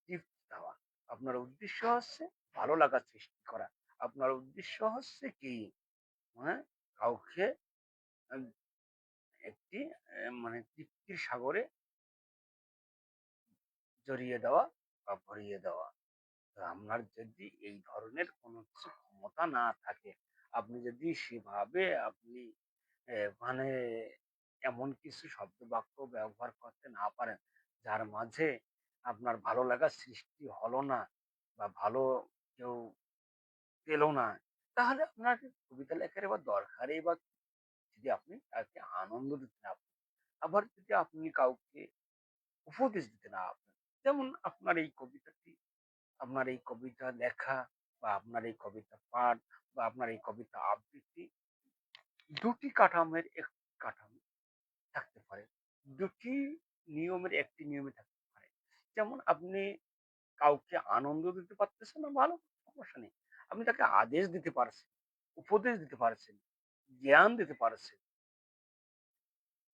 তৃপ্তি দেওয়া। আপনার উদ্দেশ্য হচ্ছে ভালো লাগা সৃষ্টি করা। আপনার উদ্দেশ্য হচ্ছে কি? হ্যাঁ? কাউকে আহ, একটি মানে তৃপ্তির সাগরে জড়িয়ে দেওয়া বা ভরিয়ে দেওয়া। তো আপনার যদি এই ধরনের কোনো কিছু ক্ষমতা না থাকে, আপনি যদি সেভাবে আপনি মানে এমন কিছু শব্দ বাক্য ব্যবহার করতে না পারেন, যার মাঝে আপনার ভালো লাগার সৃষ্টি হলো না বা ভালো কেউ পেলো না, তাহলে আপনার কবিতা লেখার এবার দরকারই বা কি? যদি আপনি তাকে আনন্দ দিতে না পারেন, আবার যদি আপনি কাউকে উপদেশ দিতে না পারেন, যেমন আপনার এই কবিতা লেখা বা আপনার এই কবিতা পাঠ বা আপনার এই কবিতা আবৃত্তি, দুটি কাঠামোর একটি কাঠামো থাকতে পারে। দুটি নিয়মের একটি নিয়মে থাকতে পারে। যেমন আপনি কাউকে আনন্দ দিতে পারতেছেন না, ভালো, সমস্যা নেই। আপনি তাকে আদেশ দিতে পারছেন, উপদেশ দিতে পারছেন, জ্ঞান দিতে পারছেন।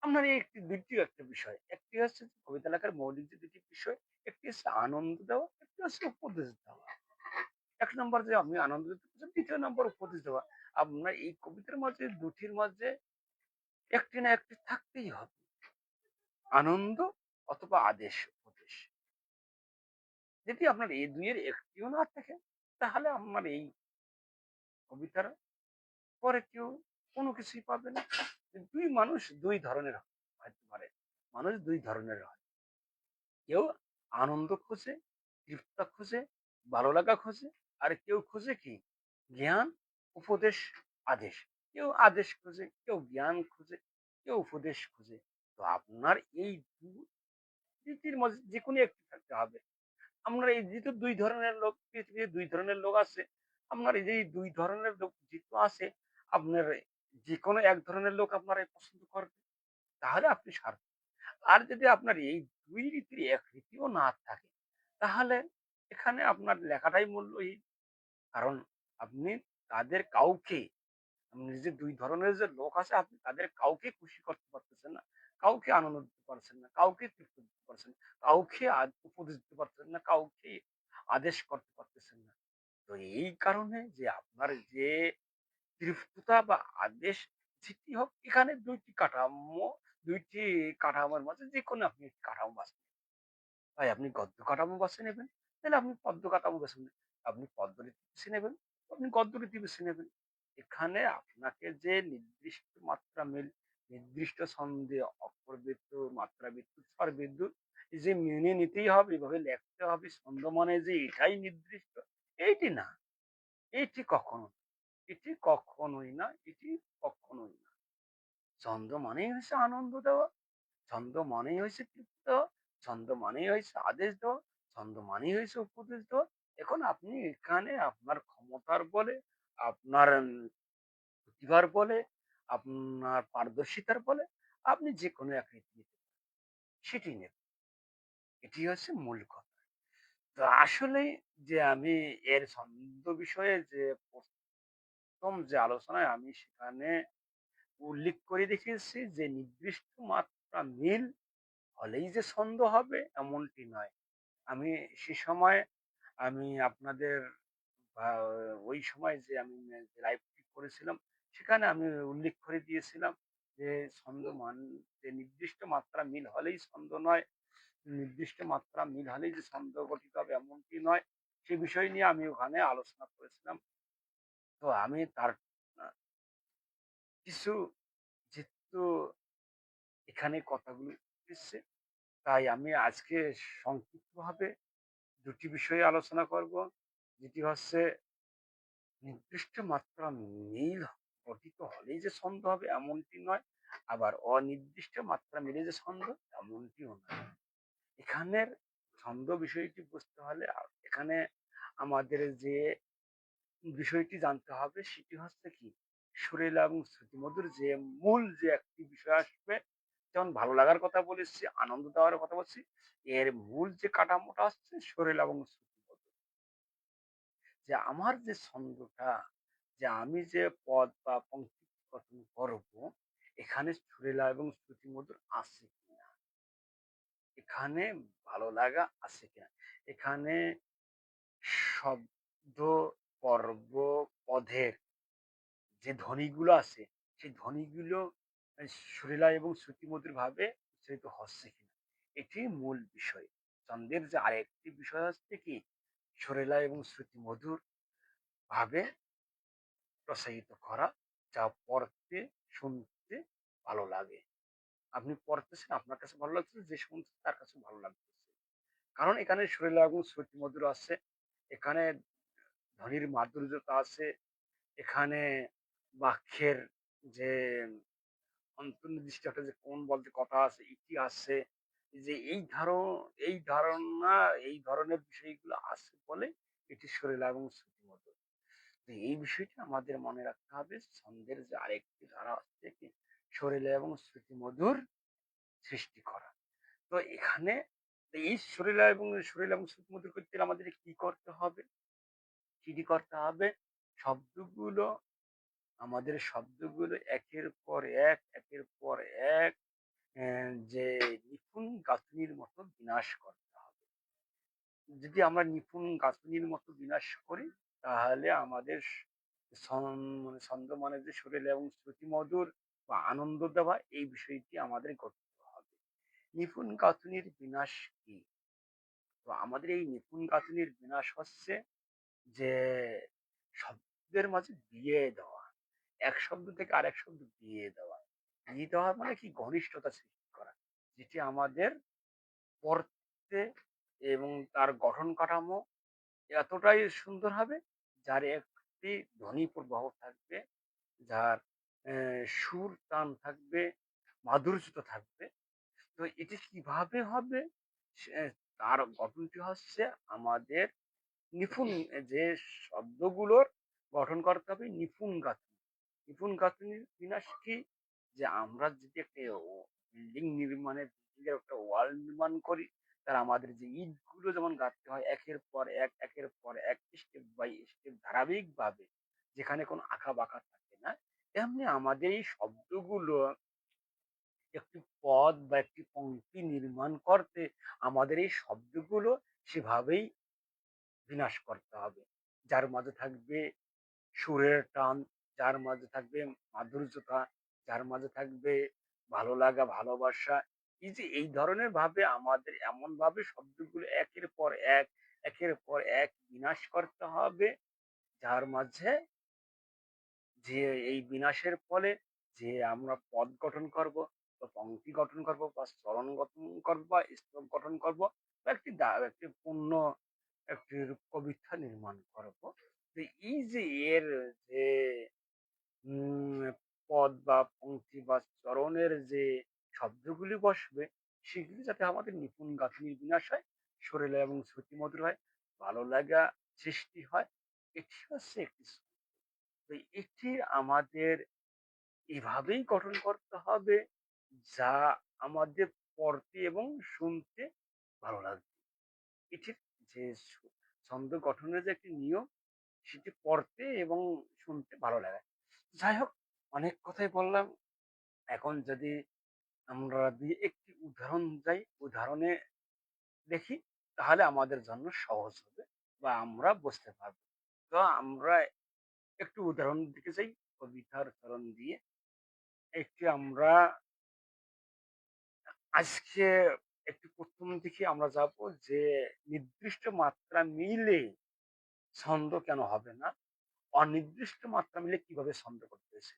আপনার এই একটি ২ টি একটা বিষয়। একটি হচ্ছে কবিতা লেখার মৌলিক যে ২ টি বিষয়, একটি হচ্ছে আনন্দ দেওয়া, একটি হচ্ছে উপদেশ দেওয়া। ১ নম্বর যে আপনি আনন্দ দিতে পারছেন, ২য় নম্বর উপদেশ দেওয়া। আপনার এই কবিতার মাঝে দুটির মাঝে একটি না একটি থাকতেই হবে। আনন্দ অথবা আদেশ, উপদেশ। যদি আপনার এই ২ এর একটিও না থাকে, তাহলে আপনার এই কবিতার পরে কেউ কোনো কিছুই পাবে না। ২ ২ ধরনের হতে পারে। মানুষ ২ ধরনের হয়। কেউ আনন্দ খোঁজে, তৃপ্তি খোঁজে, ভালো লাগা খোঁজে, আর কেউ খোঁজে কি? জ্ঞান, উপদেশ, আদেশ। কেউ আদেশ খোঁজে, কেউ জ্ঞান খোঁজে, কেউ উপদেশ খোঁজে। তো আপনার এই দুটির মধ্যে যেকোনো একটি থাকতে হবে। আপনার এই যেহেতু ২ ধরনের লোক, পৃথিবীতে ২ ধরনের লোক আছে। আপনার এই যে ২ ধরনের লোক যেহেতু আছে, আপনার যেকোনো এক ধরনের লোক আপনার পছন্দ করবে। তাহলে আপনি সার্থক। আর যদি আপনার এই ২ রীতির এক রীতিও না থাকে, তাহলে এখানে আপনার লেখাটাই মূল্যহীন। কারণ আপনি তাদের কাউকে, আপনি যে ২ ধরনের যে লোক আছে, আপনি তাদের কাউকে খুশি করতে পারতেছেন না। কাউকে আনন্দ দিতে পারছেন না, কাউকে তৃপ্তি দিতে পারছেন না, কাউকে উপদেশ দিতে পারছেন না, কাউকে আদেশ করতে পারতেছেন না। তো এই কারণে যে আপনার যে তৃপ্ততা বা আদেশ যেটি হোক, এখানে ২ টি কাঠামোর মাঝে যেকোনো আপনি একটি কাঠামো বাছতে পারেন। হয় আপনি গদ্য কাঠামো বেছে নেবেন, তাহলে আপনি পদ্য কাঠামো বেছে নেবেন। আপনি পদ্য রীতি বেছে নেবেন, আপনি গদ্য রীতি বেছে নেবেন। এখানে আপনাকে যে নির্দিষ্ট মাত্রা নির্দিষ্ট ছন্দে অক্ষরবৃত্ত, মাত্রাবৃত্ত, স্বরবৃত্ত এই যে মেনে নিতেই হবে, এভাবে লিখতে হবে, ছন্দ মানে যে এটাই নির্দিষ্ট, এইটি না। এটি কখনো এটি কখনোই না, এটি কখনোই না। ছন্দ মানেই হচ্ছে আনন্দ দেওয়া, ছন্দ মানেই হয়েছে তৃপ্ত, ছন্দ মানেই হয়েছে আদেশ দেওয়া, ছন্দ মানেই হয়েছে উপদেশ দেওয়া। এখন আপনি এখানে আপনার ক্ষমতার বলে, আপনার প্রতিভার বলে, আপনার পারদর্শিতার বলে আপনি যে কোনো আকৃতি নিতে পারেন, সেটি নেবেন। এটি হচ্ছে মূল কথা। তো আসলে যে আমি এর ছন্দ বিষয়ে যে প্রথম যে আলোচনায় আমি সেখানে উল্লেখ করে রেখেছি যে নির্দিষ্ট মাত্রা মিল হলেই যে ছন্দ হবে এমনটি নয়। আমি সে সময় আমি আপনাদের বা ওই সময় যে আমি লাইভটি করেছিলাম সেখানে আমি উল্লেখ করে দিয়েছিলাম যে ছন্দ যে নির্দিষ্ট মাত্রা মিল হলেই ছন্দ নয়, নির্দিষ্ট মাত্রা মিল হলেই যে ছন্দ গঠিত হবে এমনটি নয়। সে বিষয় নিয়ে আমি ওখানে আলোচনা করেছিলাম। তো আমি তার কিছু যেহেতু এখানে কথাগুলো এসছে, তাই আমি আজকে সংক্ষিপ্তভাবে দুটি বিষয়ে আলোচনা করব। যেটি হচ্ছে নির্দিষ্ট মাত্রা মিল গঠিত হলেই যে ছন্দ হবে এমনটি নয়, আবার অনির্দিষ্ট মাত্রা মিলে যে ছন্দ এমনটিও নয়। এখানের ছন্দ বিষয়টি বুঝতে হলে এখানে আমাদের যে বিষয়টি জানতে হবে সেটি হচ্ছে কি সুরেলা এবং শ্রুতিমধুর যে মূল যে একটি বিষয় আসবে, যেমন ভালো লাগার কথা বলেছি, আনন্দ দেওয়ার কথা বলছি, এর মূল যে কাঠামোটা হচ্ছে সুরেলা এবং শ্রুতিমধুর। যে আমার যে ছন্দটা, যে আমি যে পদ বা পংক্তি গঠন করব, এখানে সুরেলা এবং শ্রুতিমধুর আছে কিনা, এখানে ভালো লাগা আছে কিনা, এখানে শব্দ, পর্ব, পদের যে ধ্বনিগুলো আছে সেই ধ্বনিগুলো সুরেলা এবং শ্রুতিমধুর ভাবে উচ্চারিত হচ্ছে কিনা, এটি মূল বিষয়। ছন্দের যে আরেকটি বিষয় হচ্ছে কি সুরেলা এবং শ্রুতিমধুর ভাবে প্রসারিত করা, যা পড়তে শুনতে ভালো লাগে। আপনি পড়তেছেন, আপনার কাছে ভালো লাগছে, যে শুনছে তার কাছে ভালো লাগতেছে। কারণ এখানে সুরেলা এবং শ্রুতিমধুর আছে, এখানে ধ্বনির মাধুর্যতা আছে, এখানে বাক্যের যে অন্তর্নির্দিষ্ট একটা যে কোন বলতে কথা আছে এটি আছে, যে এই ধারণা এই ধরনের বিষয়গুলো আছে বলে এটি সুরেলা এবং শ্রুতিমধুর। তো এই বিষয়টা আমাদের মনে রাখতে হবে। ছন্দের যে আরেকটি ধারা হচ্ছে কি সুরেলা এবং শ্রুতিমধুর সৃষ্টি করা। তো এখানে এই সুরেলা এবং শ্রুতিমধুর করতে গেলে আমাদের কি করতে হবে? কি করতে হবে? শব্দগুলো শব্দগুলো একের পর এক, একের পর এক যে নিপুণ গাঁথনির মতো বিন্যাস করতে হবে। যদি আমরা নিপুণ গাঁথনির মতো বিন্যাস করি তাহলে আমাদের মানে ছন্দ মানে যে সুরেলা এবং শ্রুতিমধুর বা আনন্দ দেওয়া এই বিষয়টি আমাদের করতে হবে। নিপুণ গাঁথনির বিন্যাস কি? তো আমাদের এই নিপুণ গাঁথনির বিন্যাস হচ্ছে যে শব্দের মাঝে বিয়ে দেওয়া, এক শব্দ থেকে আরেক শব্দ বিয়ে দেওয়া। বিয়ে দেওয়া মানে কি ঘনিষ্ঠতা সৃষ্টি করা, যেটি আমাদের পড়তে এবং তার গঠন কাঠামো এতটাই সুন্দর হবে, যার একটি ধ্বনি প্রবাহ থাকবে, যার সুর টান থাকবে, মাধুর্যতা থাকবে। তো এটি কিভাবে হবে? তার গঠনটি হচ্ছে আমাদের নিপুণ যে শব্দগুলোর গঠন করতে হবে নিপুণ গাঁথনি। নিপুণ গাঁথনির বিন্যাস কি? যে আমরা যদি একটা বিল্ডিং নির্মাণে বিল্ডিং এর একটা ওয়াল নির্মাণ করি, তার আমাদের যে ইটগুলো যেমন গাঁথতে হয় একের পর এক, একের পর এক, স্টেপ বাই স্টেপ ধারাবাহিকভাবে, যেখানে কোনো আঁকা-বাঁকা থাকে না, তেমনি আমাদের এই শব্দগুলো একটি পদ বা একটি পংক্তি নির্মাণ করতে আমাদের এই শব্দগুলো সেভাবেই বিন্যাস করতে হবে। যার মাঝে থাকবে সুরের টান, যার মাঝে থাকবে মাধুর্যতা, যার মাঝে থাকবে ভালো লাগা, ভালোবাসা। এই যে এই ধরনের ভাবে আমাদের এমন ভাবে শব্দগুলো একের পর এক, একের পর এক বিন্যাস করতে হবে, যার মাঝে যে এই বিনাশের ফলে যে আমরা পদ গঠন করব বা পংক্তি গঠন করব বা চরণ গঠন করব বা স্তব গঠন করব বা একটি পূর্ণ একটি কবিতা নির্মাণ করব। তো এই যে এর যে উম পদ বা পংক্তি বা চরণের যে শব্দগুলি বসবে সেগুলি যাতে আমাদের নিপুণ গাঁথনির বিনাশ হয়, সুরেলা এবং শ্রুতিমধুর হয়, ভালো লাগা সৃষ্টি হয়। এটি হচ্ছে একটি তো এটি আমাদের এভাবেই গঠন করতে হবে যা আমাদের পড়তে এবং শুনতে ভালো লাগবে। এটির যে ছন্দ গঠনের যে একটি নিয়ম সেটি পড়তে এবং শুনতে ভালো লাগে। যাই হোক, অনেক কথাই বললাম। এখন যদি আমরা একটি উদাহরণ যাই, উদাহরণে দেখি, তাহলে আমাদের জন্য সহজ হবে বা আমরা বুঝতে পারবো। তো আমরা একটু উদাহরণ দিকে যাই কবিতার চরণ দিয়ে। একটি আমরা আজকে একটু ১ম দিকে আমরা যাব যে নির্দিষ্ট মাত্রা মিলে ছন্দ কেন হবে না? অনির্দিষ্ট মাত্রা মিলে কিভাবে ছন্দ করতেছে?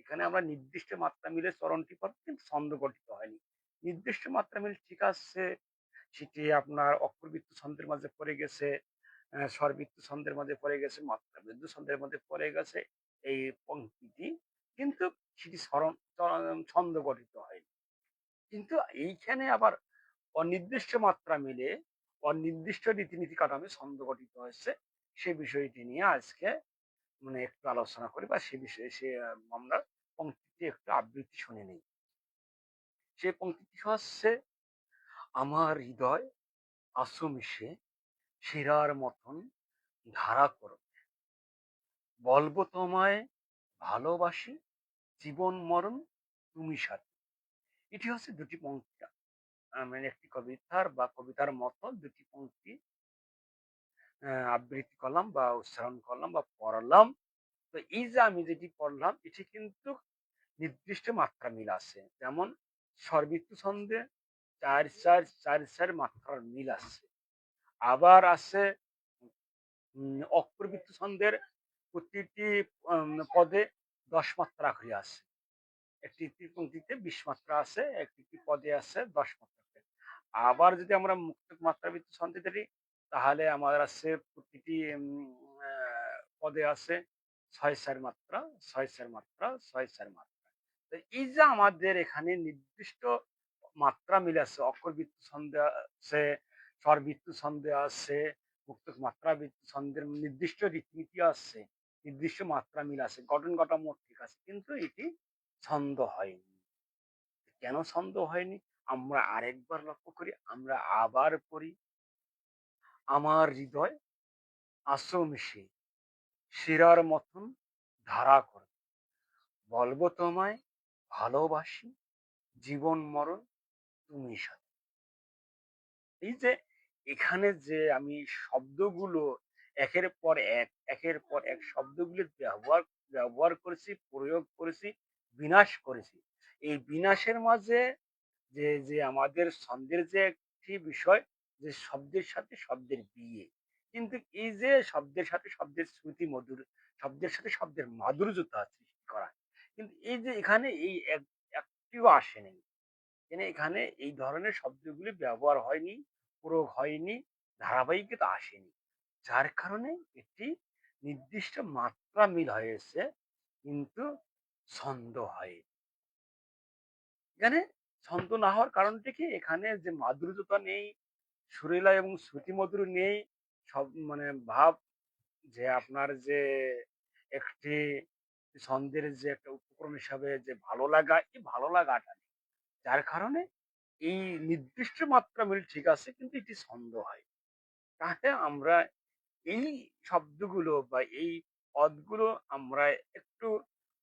এখানে আমরা নির্দিষ্ট মাত্রা মিলে চরণটি পাবো কিন্তু ছন্দ গঠিত হয়নি। নির্দিষ্ট মাত্রা মিল ঠিক আছে, সেটি আপনার অক্ষরবৃত্ত ছন্দের মাঝে পড়ে গেছে, স্বরবৃত্ত ছন্দের মাঝে পড়ে গেছে, মাত্রাবৃত্ত ছন্দের মধ্যে পড়ে গেছে এই পংক্তিটি। কিন্তু সেটি ছন্দ গঠিত হয়নি। কিন্তু এইখানে আবার অনির্দিষ্ট মাত্রা মিলে অনির্দিষ্ট রীতিনীতি কাঠামো ছন্দ গঠিত হয়েছে। সে বিষয়টি নিয়ে আজকে একটু আলোচনা করি বা সে বিষয়ে আমরা পংক্তিটি একটু আবৃত্তি শুনে নেই। সেই পংক্তিটি হচ্ছে, আমার হৃদয় আঁচু মিশে শিরার মতন ধারা করো, বলবো তোমায় ভালোবাসি, জীবন মরণ তুমি সাথী। এটি হচ্ছে দুটি পংক্তি, একটি কবিতার বা কবিতার মতো দুটি পংক্তি আবৃত্তি করলাম বা উচ্চারণ করলাম বা পড়লাম। তো এই যে আমি যেটি পড়লাম এটি কিন্তু নির্দিষ্ট মাত্রা মিল আছে। যেমন স্বরবৃত্ত ছন্দে ৪-৪-৪-৪ মাত্রার মিল আছে। আবার আছে অক্ষরবৃত্ত ছন্দের প্রতিটি পদে ১০ মাত্রা করে আছে। একটি পংক্তিতে ২০ মাত্রা আছে, একটি পদে আছে ১০ মাত্রা করে। আবার যদি আমরা মুক্তক মাত্রাবৃত্ত ছন্দে ধরি, তাহলে আমার আছে প্রতিটি পদে আছে ৬-৪ মাত্রা, ৬-৪ মাত্রা, ৬-৪ মাত্রা। তো এই যে আমাদের এখানে নির্দিষ্ট মাত্রা মিল আছে, অক্ষরবৃত্ত ছন্দে আছে, স্বরবৃত্ত ছন্দে আছে, মুক্তক মাত্রাবৃত্ত ছন্দের নির্দিষ্ট রীতিনীতি আছে, নির্দিষ্ট মাত্রা মিল আছে, গঠন কাঠামো ঠিক আছে। কিন্তু এটি ছন্দ হয়নি। কেন ছন্দ হয়নি? আমরা আরেকবার লক্ষ্য করি, আমরা আবার পড়ি, আমার হৃদয় আঁচু মিশে শিরার মতন ধারা করে, বলবো তোমায় ভালোবাসি, জীবন মরণ তুমি সাথী। এই যে এখানে যে আমি শব্দগুলো একের পর এক, একের পর এক শব্দগুলির ব্যবহার করেছি, প্রয়োগ করেছি, বিনাশ করেছি। এই বিনাশের মাঝে যে আমাদের ছন্দের যে একটি বিষয়, যে শব্দের সাথে শব্দের বিয়ে। কিন্তু এই যে শব্দের সাথে শব্দের শ্রুতি মধুর, শব্দের সাথে শব্দের মাধুর্যতা সৃষ্টি করা। কিন্তু এই যে এখানে এই একটিও আসেনি। এখানে এই ধরনের শব্দগুলি ব্যবহার হয়নি, প্রয়োগ হয়নি, ধারাবাহিকতা আসেনি। যার কারণে এটি নির্দিষ্ট মাত্রা মিল হয়েছে কিন্তু ছন্দ হয়। এখানে ছন্দ না হওয়ার কারণটা কি? এখানে যে মাধুর্যতা নেই, সুরেলা এবং শ্রুতিমধুর নেই, সব ভাব যে আপনার যে একটি ছন্দের যে একটা উপকরণ হিসাবে যে ভালো লাগা, এই ভালো লাগাটা নেই। যার কারণে এই নির্দিষ্ট মাত্রা মিল ঠিক আছে কিন্তু এটি ছন্দ হয়। তাহলে আমরা এই শব্দগুলো বা এই পদগুলো আমরা একটু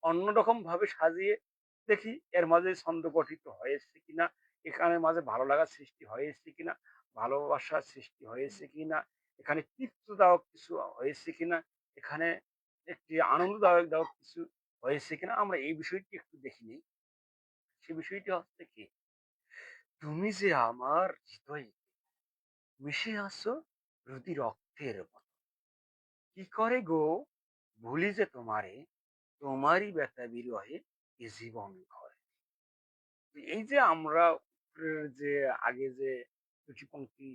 অন্যরকম ভাবে সাজিয়ে দেখি এর মাঝে ছন্দ গঠিত হয়েছে কিনা, এখানে মাঝে ভালো লাগার সৃষ্টি হয়েছে কিনা, ভালোবাসার সৃষ্টি হয়েছে কিনা, এখানে তৃপ্তদায়ক কিছু হয়েছে কিনা, এখানে একটি আনন্দদায়ক কিছু হয়েছে কিনা, আমরা এই বিষয়টি একটু দেখি নিই। সে বিষয়টি হচ্ছে কি, তুমি যে আমার হৃদয়ে মিশে আছো রুদি রক্তের মতো, কি করে গো ভুলি যে তোমারে, তোমারই ব্যথা বিরহে এ জীবন ঘরে। এই যে আমরা যে আগে যে দুটি পংক্তি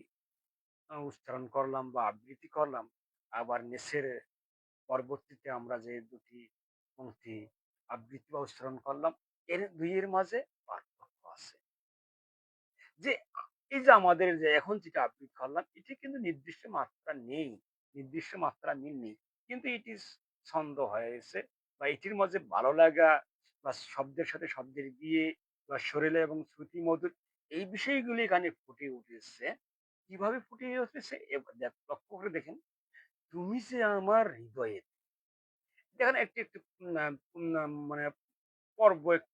উচ্চারণ করলাম বা আবৃত্তি করলাম, আবার নিচের পরবর্তীতে আমরা যে দুটি পংক্তি আবৃত্তি বা উচ্চারণ করলাম, এর ২ এর মাঝে পার্থক্য আছে। যে এই যে আমাদের যে এখন যেটা আবৃত্তি করলাম, এটি কিন্তু নির্দিষ্ট মাত্রা নেই, নির্দিষ্ট মাত্রা মিল নেই। কিন্তু এটি ছন্দ হয়েছে বা এটির মাঝে ভালো লাগা বা শব্দের সাথে শব্দের বিয়ে বা সরেলা এবং শ্রুতিমধুর এই বিষয়গুলি এখানে ফুটে উঠেছে। কিভাবে ফুটে উঠেছে? লক্ষ্য করে দেখেন, "তুমি যে আমার হৃদয়ে" এখানে একটি মানে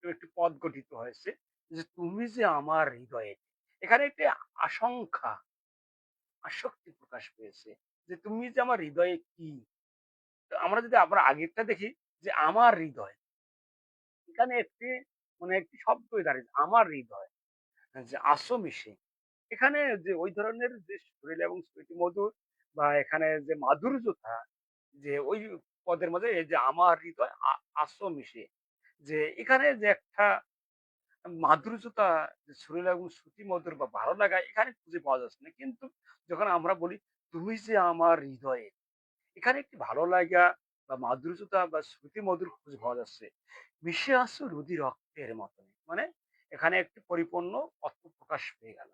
একটি পদ গঠিত হয়েছে যে, "তুমি যে আমার হৃদয়ে।" এখানে একটি আশঙ্কা, আসক্তি প্রকাশ পেয়েছে যে, "তুমি যে আমার হৃদয়ে কি?" তো আমরা আগেরটা দেখি যে, "আমার হৃদয়।" এখানে একটি শব্দই দাঁড়িয়েছে, "আমার হৃদয়।" যে আছো মিশে। এখানে যে ওই ধরনের যে সুরেলা এবং শ্রুতিমধুর বা এখানে যে মাধুর্যতা, যে ওই পদের মধ্যে এই যে আমার হৃদয় আছো মিশে। যে এখানে যে একটা মাধুর্যতা, যে সুরেলা এবং শ্রুতিমধুর বা ভালো লাগা এখানে খুঁজে পাওয়া যাচ্ছে না। কিন্তু যখন আমরা বলি, "তুমি যে আমার হৃদয়ে", এখানে একটি ভালো লাগা বা মাধুর্যতা বা শ্রুতিমধুর খুঁজে পাওয়া যাচ্ছে। মিশে আছো রুধি রক্তের মতন। মানে এখানে একটি পরিপূর্ণ অর্থ প্রকাশ পেয়ে গেল।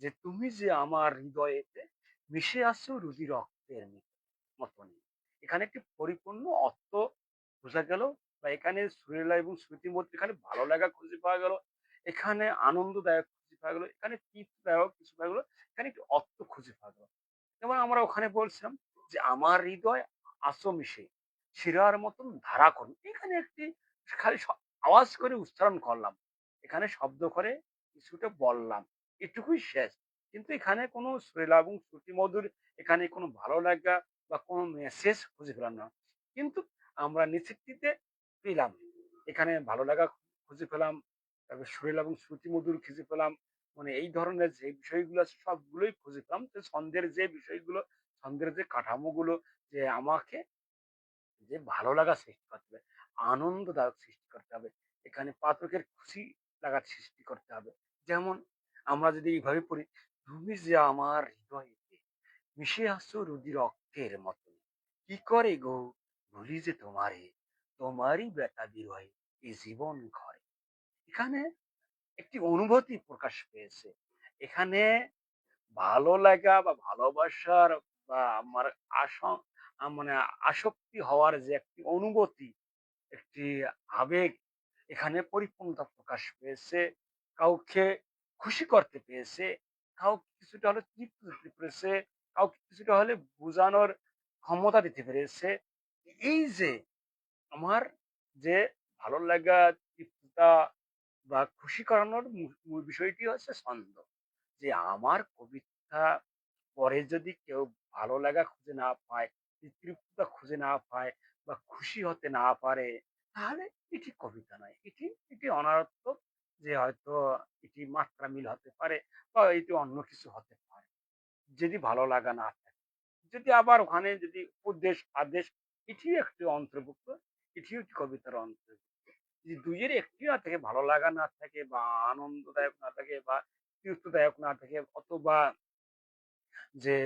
যে তুমি যে আমার হৃদয়েতে মিশে আছো রুধি রক্তের মতনই। এখানে একটি পরিপূর্ণ অর্থ বোঝা গেল বা এখানে সুরেলা এবং শ্রুতির মধ্যে এখানে ভালো লাগা খুঁজে পাওয়া গেল। এখানে আনন্দদায়ক খুঁজে পাওয়া গেল। এখানে তৃপ্তিদায়ক কিছু পাওয়া গেল। এখানে একটি অর্থ খুঁজে পাওয়া গেল। যেমন আমরা ওখানে বলছিলাম যে, "আমার হৃদয় আছো মিশে, শিরার মতন ধারা করুন।" এখানে একটি খালি আওয়াজ করে উচ্চারণ করলাম। এখানে শব্দ করে কিছুটা বললাম। এটুকুই শেষ। কিন্তু এখানে কোনো সুরেলা এবং শ্রুতিমধুর, এখানে কোনো ভালো লাগা বা কোনো মেসেজ খুঁজে পেলাম না। কিন্তু আমরা নিচেরটিতে পেলাম। এখানে ভালো লাগা খুঁজে পেলাম, তারপর সুরেলা এবং শ্রুতিমধুর খুঁজে পেলাম। মানে এই ধরনের যে বিষয়গুলো আছে সবগুলোই খুঁজে পেলাম। তো ছন্দের যে বিষয়গুলো, ছন্দের যে কাঠামোগুলো, যে আমাকে যে ভালো লাগা সৃষ্টি করতে হবে, আনন্দদায়ক সৃষ্টি করতে হবে। এখানে পাঠকের খুশি লাগার সৃষ্টি করতে হবে। যেমন আমরা যদি এইভাবে পড়ি, "তুমি যে আমার হৃদয়েতে মিশে আছো রুধি রক্তের মতন। কি করে গো ভুলি যে তোমারে, তোমারই ব্যথা বিরহে এ জীবন ঘরে।" এখানে একটি অনুভূতি প্রকাশ পেয়েছে। এখানে ভালো লাগা বা ভালোবাসার বা আমার আস মানে আসক্তি হওয়ার যে একটি অনুভূতি, একটি আবেগ, এখানে পরিপূর্ণতা প্রকাশ পেয়েছে। কাউকে খুশি করতে পেরেছে, কাউকে কিছুটা হলে তৃপ্তি দিতে পেরেছে, কাউকে কিছুটা হলে বোঝানোর ক্ষমতা দিতে পেরেছে। এই যে আমার যে ভালো লাগা, তৃপ্তিটা বা খুশি করানোর মূল বিষয়টি হচ্ছে ছন্দ। যে আমার কবিতা পরে যদি কেউ ভালো লাগা খুঁজে না পায়, তৃপ্তিটা খুঁজে না পায় বা খুশি হতে না পারে, তাহলে এটি কবিতা নয়। এটি অনর্থক, যে হয়তো এটি মাত্রা মিল হতে পারে বা এটি অন্য কিছু হতে পারে। যদি ভালো লাগা না থাকে। যদি আবার ওখানে যদি উপদেশ, আদেশ, এটিও একটি অন্তর্ভুক্ত, এটিও একটি কবিতার অন্তর্ভুক্ত। যদি ২ এর একটি না থাকে, ভালো লাগা না থাকে বা আনন্দদায়ক না থাকে বা তৃপ্তিদায়ক না থাকে, অথবা যে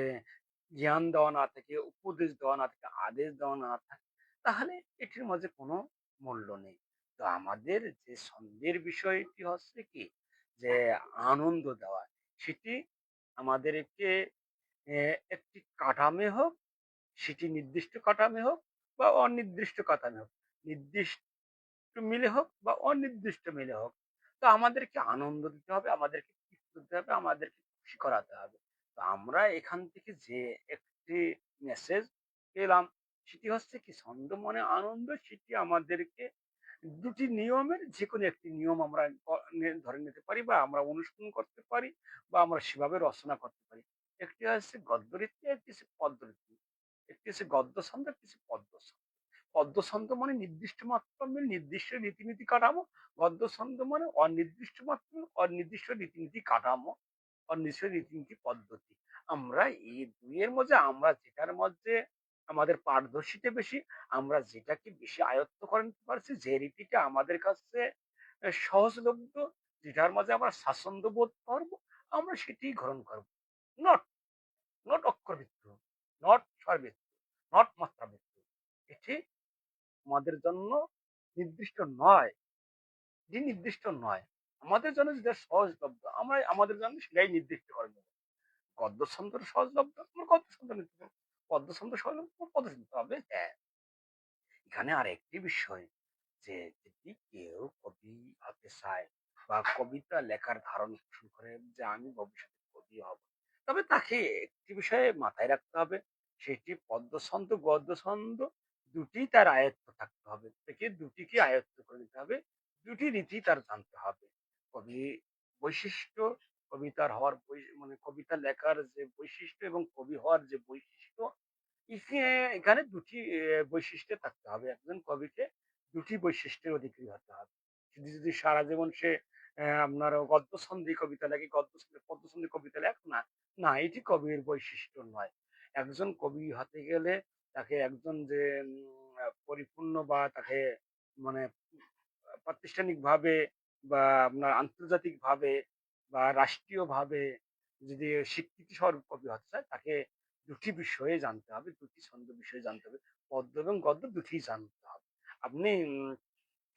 জ্ঞান দেওয়া না থাকে, উপদেশ দেওয়া না থাকে, আদেশ দেওয়া না থাকে, তাহলে এটির মাঝে কোনো মূল্য নেই। তো আমাদের যে ছন্দের বিষয়টি হচ্ছে কি, যে আনন্দ দেওয়া, সেটি আমাদেরকে একটি কাঠামো হোক, সেটি নির্দিষ্ট কাঠামো হোক বা অনির্দিষ্ট কাঠামো হোক, নির্দিষ্ট মিলে হোক বা অনির্দিষ্ট মিলে হোক। তো আমাদেরকে আনন্দ দিতে হবে, আমাদেরকে তৃপ্তি দিতে হবে, আমাদেরকে খুশি করাতে হবে। তো আমরা এখান থেকে যে একটি মেসেজ পেলাম, সেটি হচ্ছে কি, ছন্দ মানে আনন্দ। সেটি আমাদেরকে ২ টি নিয়মের যেকোনো একটি নিয়ম আমরা ধরে নিতে পারি বা আমরা অনুসরণ করতে পারি বা আমরা সেভাবে রচনা করতে পারি। একটি হচ্ছে গদ্যরীতি, একটি হচ্ছে পদ্যরীতি। একটি হচ্ছে গদ্য ছন্দ, একটি হচ্ছে পদ্য ছন্দ। পদ্য ছন্দ মানে নির্দিষ্ট মাত্রার নির্দিষ্ট রীতিনীতি কাঠামো। গদ্য ছন্দ মানে অনির্দিষ্ট মাত্রার অনির্দিষ্ট রীতিনীতি কাঠামো, অনির্দিষ্ট রীতিনীতি পদ্ধতি। আমরা এই ২ এর মধ্যে আমরা যেটার মধ্যে আমাদের পারদর্শিতা বেশি, আমরা যেটাকে বেশি আয়ত্ত করে নিতে পারছি, যে রীতিটা আমাদের কাছে সহজলভ্য, যেটার মাঝে আমরা স্বাচ্ছন্দ্য বোধ করবো, আমরা সেটিই গ্রহণ করবো। নট নট অক্ষরবৃত্ত, নট স্বরবৃত্ত, নট মাত্রাবৃত্ত। এটি আমাদের জন্য নির্দিষ্ট নয়, যে নির্দিষ্ট নয়। আমাদের জন্য যেটা সহজলভ্য, আমরা আমাদের জন্য সেটাই নির্দিষ্ট করে নেব। গদ্য ছন্দের সহজলভ্য, আমরা গদ্য ছন্দ নিতে পারবো। পদ্য ছন্দ সহজলভ্য, পদ্য ছন্দ। তবে হ্যাঁ, এখানে আরেকটি বিষয়, যে যদি কেউ কবি হতে চায় বা কবিতা লেখার ধারণ পোষণ করে যে আমি ভবিষ্যতে কবি হব, তবে তাকে একটি বিষয়ে মাথায় রাখতে হবে, সেটি পদ্য ছন্দ গদ্য ছন্দ দুটি তার আয়ত্ত থাকতে হবে, থেকে দুটিকে আয়ত্ত করে নিতে হবে, দুটি রীতি তার জানতে হবে। কবি বৈশিষ্ট্য, কবিতার হওয়ার মানে কবিতা লেখার যে বৈশিষ্ট্য এবং কবি হওয়ার যে বৈশিষ্ট্য, এখানে দুটি বৈশিষ্ট্য থাকতে হবে। একজন কবিকে দুটি বৈশিষ্ট্যের অধিকারী হতে হবে। শুধু যদি সারা জীবন সে আপনার গদ্যছন্দে কবিতা লেখে, গদ্যছন্দে পদ্যছন্দে কবিতা লেখ না, না এটি কবির বৈশিষ্ট্য নয়। একজন কবি হতে গেলে তাকে একজন যে পরিপূর্ণ বা তাকে মানে প্রাতিষ্ঠানিকভাবে বা আপনার আন্তর্জাতিকভাবে বা রাষ্ট্রীয়ভাবে যদি স্বীকৃতি স্বরূপ কবি হতে চায়, তাকে দুটি বিষয়ে জানতে হবে, দুটি ছন্দ বিষয়ে জানতে হবে। পদ্য এবং গদ্য দুটিই জানতে হবে। আপনি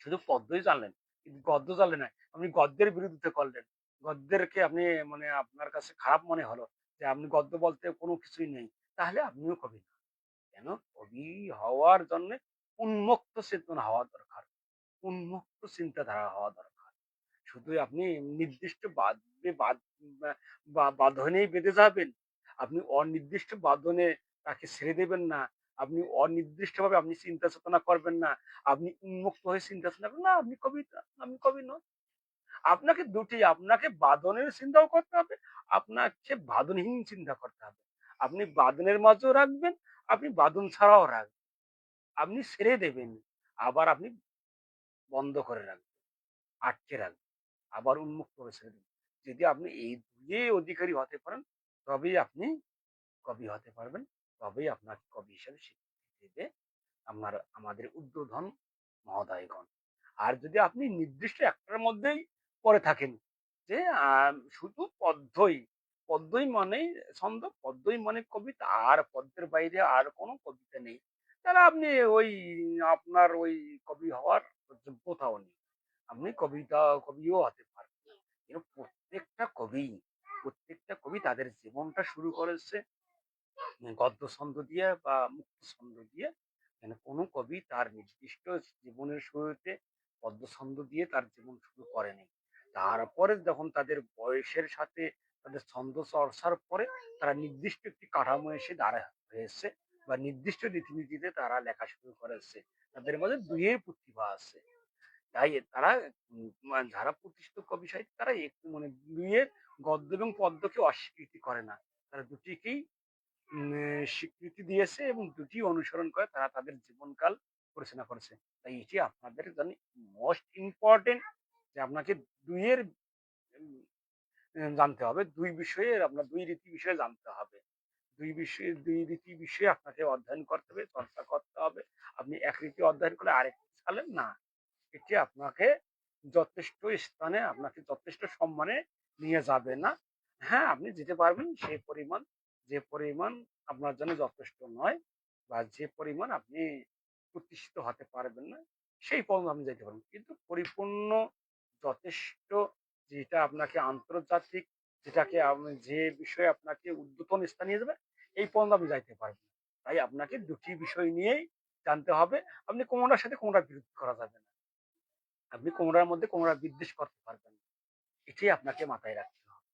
শুধু পদ্যই জানলেন, কিন্তু গদ্য জানলেন না। আপনি গদ্যের বিরোধিতা করলেন। গদ্যেরকে আপনি মানে আপনার কাছে খারাপ মনে হলো যে আপনি গদ্য বলতে কোনো কিছুই নেই। তাহলে আপনিও কবি না। কেন? কবি হওয়ার জন্যে উন্মুক্ত চেতনা হওয়া দরকার। উন্মুক্ত চিন্তাধারা হওয়া দরকার। শুধু আপনি নির্দিষ্ট বাঁধনেই বেঁধে যাবেন। আপনি অনির্দিষ্ট বাঁধনে তাকে ছেড়ে দেবেন না। আপনি অনির্দিষ্টভাবে আপনি চিন্তা চেতনা করবেন না। আপনি উন্মুক্ত হয়ে চিন্তা চেতনা করবেন না, আপনি কবি নন। আপনাকে আপনাকে বাঁধনের চিন্তাও করতে হবে, আপনাকে বাঁধনহীন চিন্তা করতে হবে। আপনি বাঁধনের মাঝেও রাখবেন, আপনি বাঁধন ছাড়াও রাখবেন। আপনি ছেড়ে দেবেন, আবার আপনি বন্ধ করে রাখবেন, আটকে রাখবেন। আবার উন্মুক্ত করে ছেড়ে দিন। যদি আপনি এই দুইয়ে অধিকারী হতে পারেন, তবেই আপনি কবি হতে পারবেন। তবেই আপনাকে কবি হিসেবে স্বীকৃতি দেবে আমাদের উদ্বোধন মহোদয়গণ। আর যদি আপনি নির্দিষ্ট একটার মধ্যেই পড়ে থাকেন, যে শুধু পদ্যই মানেই ছন্দ, পদ্যই মানে কবিতা, আর পদ্যের বাইরে আর কোনো কবিতা নেই, তাহলে আপনি ওই আপনার ওই কবি হওয়ার যোগ্যতাও নেই। আপনি কবিও হতে পারবেন না। কিন্তু প্রত্যেকটা কবি তাদের জীবনটা শুরু করেছে গদ্য ছন্দ দিয়ে বা মুক্ত ছন্দ দিয়ে। মানে কোনো কবি তার নির্দিষ্ট জীবনের শুরুতে পদ্য ছন্দ দিয়ে তার জীবন শুরু করেনি। তারপরে যখন তাদের বয়সের সাথে তাদের ছন্দ চর্চার পরে তারা নির্দিষ্ট একটি কাঠামো এসে দাঁড়া হয়েছে, বা নির্দিষ্ট রীতিনীতিতে তারা লেখা শুরু করেছে। তাদের মধ্যে দুইয়ের প্রতিভা আছে। তাই তারা যারা প্রতিষ্ঠিত কবি সাহিত্যিক তারা একটু মানে দুইয়ের গদ্য এবং পদ্যকে অস্বীকৃতি করে না। তারা দুটিকেই স্বীকৃতি দিয়েছে এবং দুটি অনুসরণ করে তারা তাদের জীবনকাল পরিচালনা করেছে। তাই এটি আপনাদের জন্য মোস্ট ইম্পর্টেন্ট, যে আপনাকে ২ এর উম জানতে হবে। ২ বিষয়ে আপনার ২ রীতি বিষয়ে জানতে হবে। ২ রীতি বিষয়ে আপনাকে অধ্যয়ন করতে হবে, চর্চা করতে হবে। আপনি এক রীতি অধ্যয়ন করে আরেকটি শিখালেন না। এটি আপনাকে যথেষ্ট স্থানে, আপনাকে যথেষ্ট সম্মানে নিয়ে যাবে না। হ্যাঁ, আপনি যেতে পারবেন সেই পরিমাণ, যে পরিমাণ আপনার জন্য যথেষ্ট নয়, বা যে পরিমাণ আপনি প্রতিষ্ঠিত হতে পারবেন না, সেই পর্যন্ত আপনি যাইতে পারবেন। কিন্তু পরিপূর্ণ যথেষ্ট, যেটা আপনাকে আন্তর্জাতিক, যেটাকে যে বিষয়ে আপনাকে ঊর্ধ্বতন স্থানে নিয়ে যাবে, এই পর্যন্ত আপনি যাইতে পারবেন না। তাই আপনাকে ২ টি বিষয় নিয়েই জানতে হবে। আপনি কোনটার সাথে কোনটার বিরোধ করা যাবে না। আপনি কোনটার মধ্যে কোনটা বিদ্বেষ করতে পারবেন না। এটাই আপনাকে মাথায় রাখতে হবে।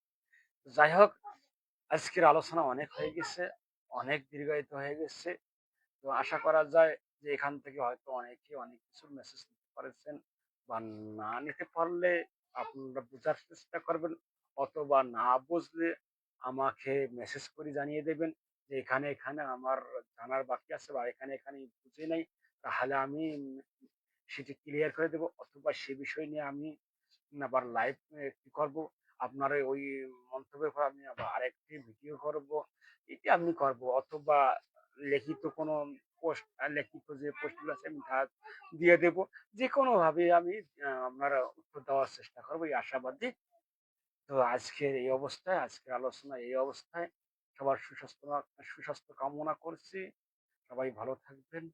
যাই হোক, আজকের আলোচনা অনেক হয়ে গেছে, অনেক দীর্ঘায়িত হয়ে গেছে। তো আশা করা যায় যে এখান থেকে হয়তো অনেকে অনেক কিছু মেসেজ নিতে পারেছেন, বা না নিতে পারলে আপনারা বোঝার চেষ্টা করবেন, অথবা না বুঝলে আমাকে মেসেজ করে জানিয়ে দেবেন যে এখানে আমার জানার বাকি আছে, বা এখানে বুঝি নাই। তাহলে আমি সেটি ক্লিয়ার করে দেব, অথবা সে বিষয় নিয়ে আমি আবার লাইভ কি করব, আপনার ওই মন্তব্যের পর আমি আবার আরেকটি ভিডিও করব। এটি আমি করব, অথবা লিখিত কোনো পোস্ট লিখিত যে পোস্টগুলো আছে আমি তা দিয়ে দেব। যেকোনোভাবে আমি আপনার উত্তর দেওয়ার চেষ্টা করব এই আশাবাদী। তো আজকের এই অবস্থায়, আজকের আলোচনা এই অবস্থায় সবার সুস্বাস্থ্য কামনা করছি। সবাই ভালো থাকবেন।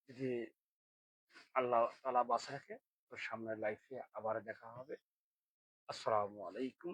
যদি আল্লাহ তাআলা বাঁচায় রাখে তো সামনের লাইফে আবার দেখা হবে। আসসালামু আলাইকুম।